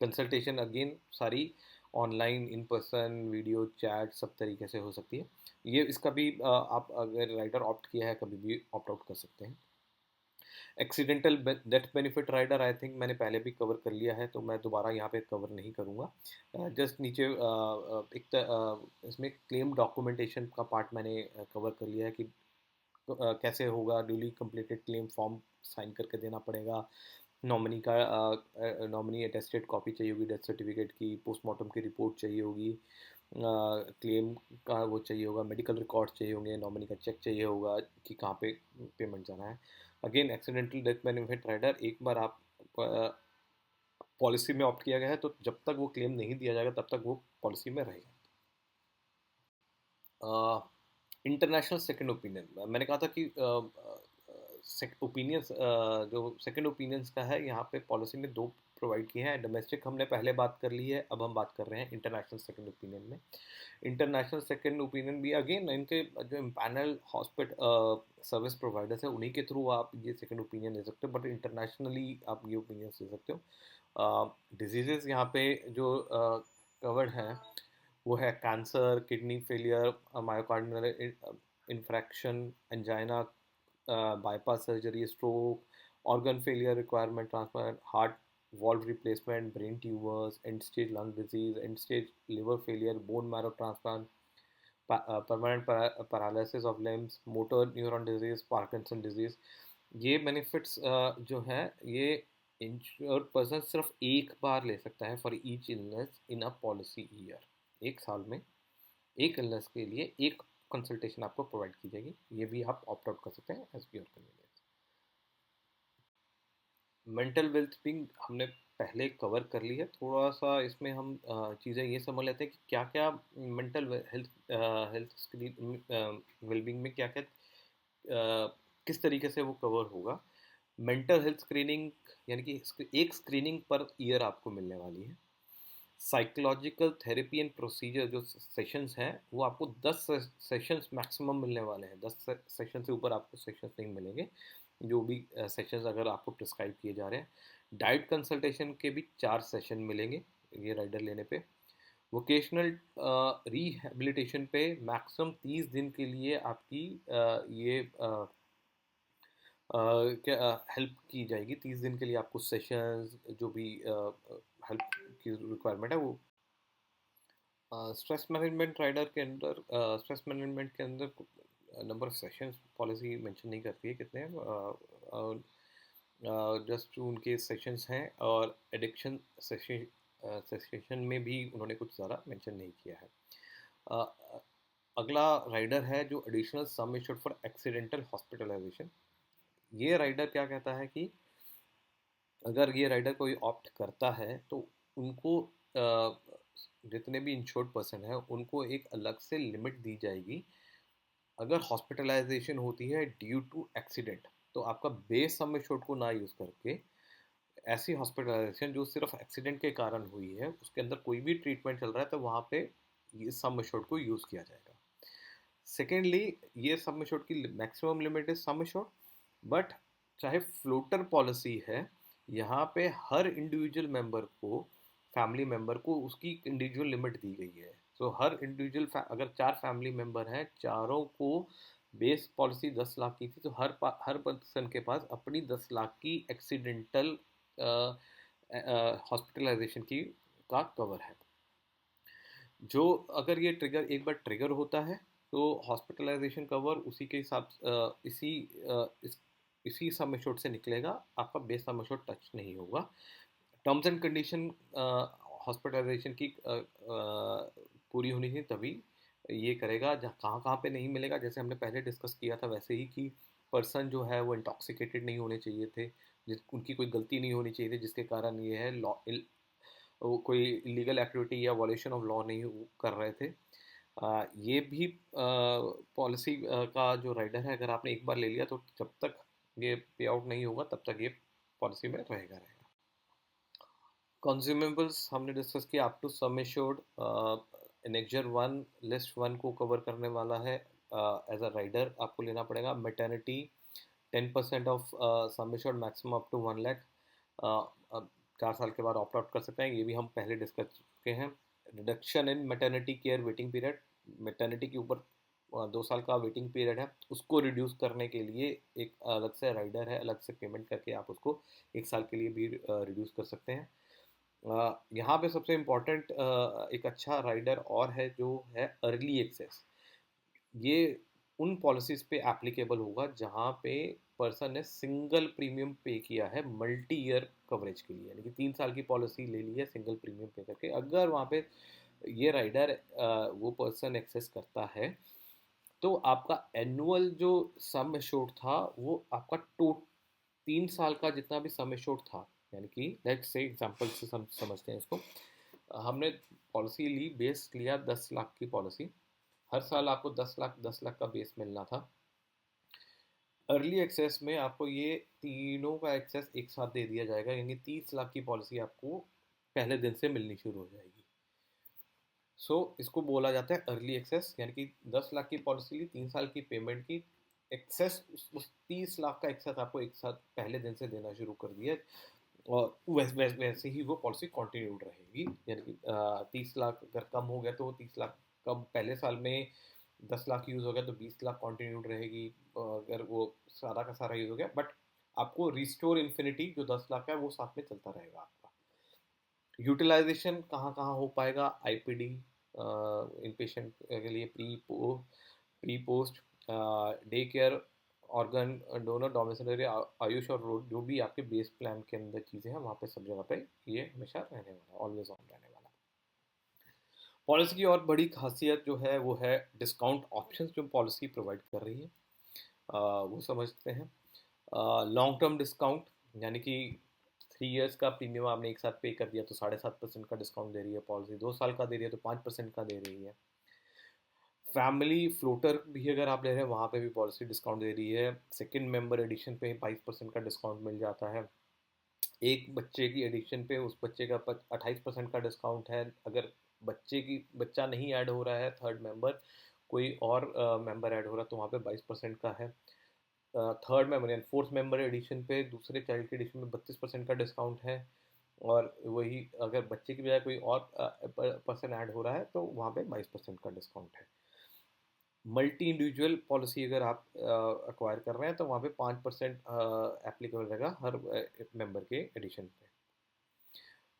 कंसल्टेशन अगेन सारी online, in person, video chat सब तरीके से हो सकती है। ये इसका भी आप अगर राइडर ऑप्ट किया है कभी भी ऑप्ट आउट कर सकते हैं। Accidental death benefit rider I think मैंने पहले भी कवर कर लिया है, तो मैं दोबारा यहाँ पे कवर नहीं करूँगा। जस्ट नीचे इसमें क्लेम डॉक्यूमेंटेशन का पार्ट मैंने कवर कर लिया है कि कैसे होगा। Duly completed claim form sign करके देना पड़ेगा, नॉमिनी का नॉमिनी अटेस्टेड कॉपी चाहिए होगी, डेथ सर्टिफिकेट की, पोस्टमार्टम की रिपोर्ट चाहिए होगी, क्लेम का वो चाहिए होगा, मेडिकल रिकॉर्ड चाहिए होंगे, नॉमिनी का चेक चाहिए होगा कि कहाँ पे पेमेंट जाना है। Again accidental death benefit rider, एक बार आप पॉलिसी में ऑप्ट किया गया है तो जब तक वो क्लेम नहीं दिया जाएगा तब तक वो पॉलिसी में रहेगा। इंटरनेशनल सेकंड ओपिनियन, मैंने कहा था कि ओपिनियंस जो सेकंड ओपिनियंस का है, यहाँ पे पॉलिसी में 2 प्रोवाइड किए हैं। डोमेस्टिक हमने पहले बात कर ली है, अब हम बात कर रहे हैं इंटरनेशनल सेकंड ओपिनियन में। इंटरनेशनल सेकंड ओपिनियन भी अगेन इनके जो इम्पैनल हॉस्पिटल सर्विस प्रोवाइडर्स है उन्हीं के थ्रू आप ये सेकंड ओपिनियन ले सकते हो, बट इंटरनेशनली आप ये ओपिनियन ले सकते हो। डिजीजेस यहाँ पे जो कवर्ड हैं वो है cancer, kidney failure, myocardial infarction, angina, bypass surgery, stroke, organ failure requirement transplant, heart valve replacement, brain tumours, and stage lung disease, and stage liver failure, bone marrow transplant, permanent paralysis of limbs, motor neuron disease, Parkinson disease. ये benefits जो हैं ये insured person सिर्फ एक बार ले सकता है for each illness in a policy year. एक साल में एक इलनेस के लिए एक कंसल्टेशन आपको प्रोवाइड की जाएगी। ये भी आप ऑप्ट आउट कर सकते हैं as per your convenience. Mental वेल्थबींग हमने पहले कवर कर ली है, थोड़ा सा इसमें हम चीज़ें ये समझ लेते हैं कि क्या क्या mental health health screen wellbeing में क्या क्या किस तरीके से वो कवर होगा। मेंटल हेल्थ स्क्रीनिंग यानी कि एक स्क्रीनिंग पर ईयर आपको मिलने वाली है। साइकोलॉजिकल थेरेपी एंड प्रोसीजर जो सेशंस हैं वो आपको 10 सेशंस मैक्सिमम मिलने वाले हैं, 10 सेशन से ऊपर आपको सेशंस नहीं मिलेंगे, जो भी सेशंस अगर आपको प्रिस्क्राइब किए जा रहे हैं। डाइट कंसल्टेशन के भी 4 सेशन मिलेंगे ये राइडर लेने पे। वोकेशनल रिहेबिलिटेशन पे मैक्सिमम 30 दिन के लिए आपकी ये क्या हेल्प की जाएगी। 30 दिन के लिए आपको सेशंस जो भी हेल्प की रिक्वायरमेंट है वो। स्ट्रेस मैनेजमेंट राइडर के अंदर स्ट्रेस मैनेजमेंट के अंदर number of sessions policy mention नहीं करती है कितने हैं, जस्ट उनके सेशंस हैं, और एडिक्शन सेशन में भी उन्होंने कुछ ज़्यादा मेंशन नहीं किया है। uh, अगला राइडर है जो additional sum issued for accidental hospitalisation. ये राइडर क्या कहता है कि अगर ये राइडर कोई ऑप्ट करता है तो उनको जितने भी इंश्योर्ड पर्सन है उनको एक अलग से लिमिट दी जाएगी। अगर हॉस्पिटलाइजेशन होती है ड्यू टू एक्सीडेंट तो आपका बेस सम एश्योर्ड को ना यूज़ करके ऐसी हॉस्पिटलाइजेशन जो सिर्फ एक्सीडेंट के कारण हुई है उसके अंदर कोई भी ट्रीटमेंट चल रहा है तो वहाँ पे ये सम एश्योर्ड को यूज़ किया जाएगा। सेकेंडली, ये सम एश्योर्ड की maximum limit is sum assured, but चाहे फ्लोटर पॉलिसी है यहाँ पे हर इंडिविजुअल मेंबर को, फैमिली मेंबर को उसकी इंडिविजुअल लिमिट दी गई है। सो हर इंडिविजुअल अगर 4 फैमिली मेंबर हैं, चारों को बेस पॉलिसी 10 लाख की थी, तो हर पर्सन के पास अपनी 10 लाख की एक्सीडेंटल हॉस्पिटलाइजेशन की का कवर है। जो अगर ये ट्रिगर एक बार ट्रिगर होता है तो हॉस्पिटलाइजेशन कवर उसी के हिसाब इसी सम एश्योर्ड से निकलेगा, आपका बेस सम एश्योर्ड टच नहीं होगा। टर्म्स एंड कंडीशन हॉस्पिटलाइजेशन की पूरी होनी चाहिए तभी ये करेगा। जहाँ कहाँ कहाँ पे नहीं मिलेगा, जैसे हमने पहले डिस्कस किया था वैसे ही, कि पर्सन जो है वो इंटॉक्सिकेटेड नहीं होने चाहिए थे, उनकी कोई गलती नहीं होनी चाहिए थी जिसके कारण ये है लॉ, वो कोई इलीगल एक्टिविटी या वॉल्यूशन ऑफ लॉ नहीं कर रहे थे। ये भी पॉलिसी का जो राइडर है, अगर आपने एक बार ले लिया तो जब तक ये पे आउट नहीं होगा तब तक ये पॉलिसी में रहेगा। कंज्यूमेबल्स हमने डिस्कस किया up to sum assured. Annexure one list one को कवर करने वाला है। एज अ राइडर आपको लेना पड़ेगा maternity 10% of sum assured maximum up to 1 lakh. 4 साल के बाद ऑप्ट आउट कर सकते हैं, ये भी हम पहले डिस्कस चुके हैं। Reduction in maternity care waiting period, maternity के ऊपर 2 साल का वेटिंग पीरियड है, उसको रिड्यूस करने के लिए एक अलग से राइडर है, अलग से पेमेंट करके आप उसको 1 साल के लिए भी रिड्यूस कर सकते हैं। यहाँ पे सबसे इम्पोर्टेंट एक अच्छा राइडर और है जो है अर्ली एक्सेस। ये उन पॉलिसीज़ पे एप्लीकेबल होगा जहाँ पे पर्सन ने सिंगल प्रीमियम पे किया है मल्टी ईयर कवरेज के लिए, यानी कि 3 साल की पॉलिसी ले ली है सिंगल प्रीमियम पे करके। अगर वहाँ पे ये राइडर वो पर्सन एक्सेस करता है तो आपका एनुअल जो सम एश्योर्ड था वो आपका 3 साल का जितना भी सम एश्योर्ड था, यानी कि लेट्स से एग्जांपल से समझते हैं इसको। हमने पॉलिसी ली, बेस लिया 10 लाख की पॉलिसी, हर साल आपको 10 लाख का बेस मिलना था। अर्ली एक्सेस में आपको ये तीनों का एक्सेस एक साथ दे दिया जाएगा, यानी 30 लाख की पॉलिसी आपको पहले दिन से मिलनी शुरू हो जाएगी। इसको बोला जाता है अर्ली एक्सेस, यानी कि 10 लाख की पॉलिसी ली, 3 साल की पेमेंट की, एक्सेस उस 30 लाख का एक्सेस आपको एक साथ पहले दिन से देना शुरू कर दिया, और वैसे ही वो पॉलिसी कंटिन्यूड रहेगी। यानी कि 30 लाख अगर कम हो गया तो 30 लाख कम, पहले साल में 10 लाख यूज़ हो गया तो 20 लाख कंटिन्यूड रहेगी। अगर वो सारा का सारा यूज़ हो गया, बट आपको रिस्टोर इन्फिनिटी जो 10 लाख है वो साथ में चलता रहेगा आपका। यूटिलाइजेशन कहाँ कहाँ हो पाएगा, आईपीडी इन पेशेंट के लिए, pre post day care, organ donor, domiciliary, AYUSH और रोड, जो भी आपके बेस प्लान के अंदर चीज़ें हैं वहाँ पे सब जगह पे ये हमेशा रहने वाला है, ऑलवेज ऑन रहने वाला है। पॉलिसी की और बड़ी खासियत जो है वो है डिस्काउंट ऑप्शंस जो पॉलिसी प्रोवाइड कर रही है, वो समझते हैं। लॉन्ग टर्म डिस्काउंट, यानी कि 3 इयर्स का प्रीमियम आपने एक साथ पे कर दिया तो 7.5% का डिस्काउंट दे रही है पॉलिसी, 2 साल का दे रही है तो 5% का दे रही है। फैमिली फ्लोटर भी अगर आप ले रहे हैं वहाँ पे भी पॉलिसी डिस्काउंट दे रही है। सेकंड मेंबर एडिशन पे 22% का डिस्काउंट मिल जाता है। एक बच्चे की एडिशन पे उस बच्चे का 28% का डिस्काउंट है। अगर बच्चा नहीं ऐड हो रहा है, थर्ड मेंबर कोई और मेंबर ऐड हो रहा है तो वहाँ पे 22% का है। थर्ड मेंबर यानी फोर्थ मेंबर एडिशन पे दूसरे चाइल्ड के एडिशन में 32% का डिस्काउंट है। और वही अगर बच्चे की बजाय कोई और पर्सन ऐड हो रहा है तो वहाँ पे 22% का डिस्काउंट है। मल्टी इंडिविजुअल पॉलिसी अगर आप अक्वायर कर रहे हैं तो वहाँ पे 5% एप्लीकेबल रहेगा हर मेंबर के एडिशन पे।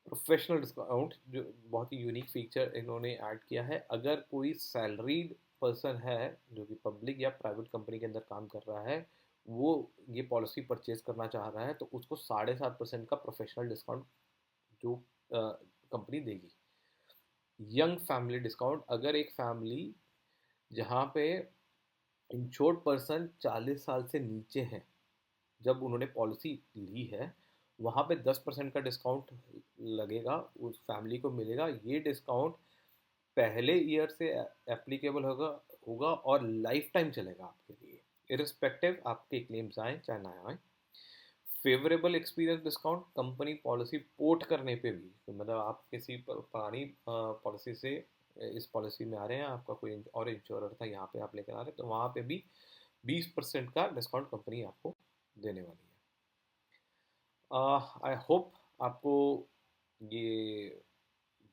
प्रोफेशनल डिस्काउंट जो बहुत ही यूनिक फीचर इन्होंने ऐड किया है, अगर कोई सैलरीड पर्सन है जो कि पब्लिक या प्राइवेट कंपनी के अंदर काम कर रहा है, वो ये पॉलिसी परचेज करना चाह रहा है तो उसको 7.5% का प्रोफेशनल डिस्काउंट जो कंपनी देगी। यंग फैमिली डिस्काउंट, अगर एक फैमिली जहाँ पे इंश्योर्ड पर्सन 40 साल से नीचे हैं जब उन्होंने पॉलिसी ली है, वहाँ पे 10% का डिस्काउंट लगेगा, उस फैमिली को मिलेगा। ये डिस्काउंट पहले ईयर से एप्लीकेबल होगा होगा और लाइफ टाइम चलेगा आपके लिए, इरिस्पेक्टिव आपके क्लेम्स आए चाहे ना आए। Favourable experience discount, company policy port करने पे भी, तो मतलब आप किसी पुरानी पॉलिसी से इस पॉलिसी में आ रहे हैं, आपका कोई और इंश्योरर था यहाँ पे आप लेकर आ रहे हैं, तो वहाँ पे भी 20% का डिस्काउंट कंपनी आपको देने वाली है। आई होप आपको ये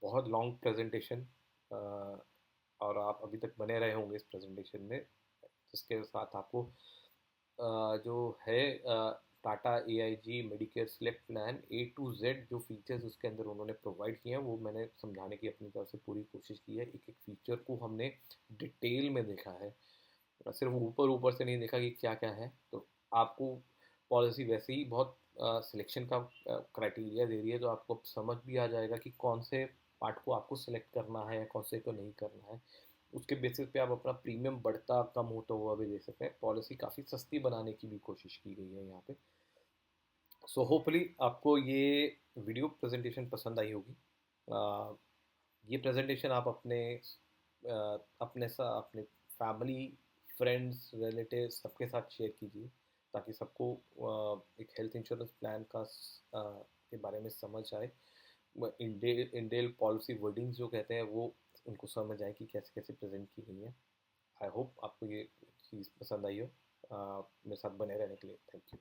बहुत लॉन्ग प्रेजेंटेशन, और आप अभी तक बने रहे होंगे इस प्रेजेंटेशन में, जिसके साथ आपको जो है Tata AIG Medicare select plan A to Z जो फीचर्स उसके अंदर उन्होंने प्रोवाइड किए हैं वो मैंने समझाने की अपनी तरफ से पूरी कोशिश की है। एक एक फीचर को हमने डिटेल में देखा है, सिर्फ ऊपर ऊपर से नहीं देखा कि क्या क्या है। तो आपको पॉलिसी वैसे ही बहुत सिलेक्शन का क्राइटेरिया दे रही है, तो आपको समझ भी आ जाएगा कि कौन से पार्ट को आपको सिलेक्ट करना है या कौन से को नहीं करना है। उसके बेसिस पे आप अपना प्रीमियम बढ़ता कम होता हुआ भी दे सकते हैं। पॉलिसी काफ़ी सस्ती बनाने की भी कोशिश की गई है यहाँ पे। सो होपफुली आपको ये वीडियो प्रेजेंटेशन पसंद आई होगी। अ, ये प्रेजेंटेशन आप अपने फैमिली, फ्रेंड्स, रिलेटिव सबके साथ शेयर कीजिए, ताकि सबको एक हेल्थ इंश्योरेंस प्लान के बारे में समझ आए। इंडेल पॉलिसी वर्डिंग्स जो कहते हैं वो उनको समझ आए कि कैसे कैसे प्रेजेंट की गई है। आई होप आपको ये चीज़ पसंद आई हो। मेरे साथ बने रहने के लिए थैंक यू।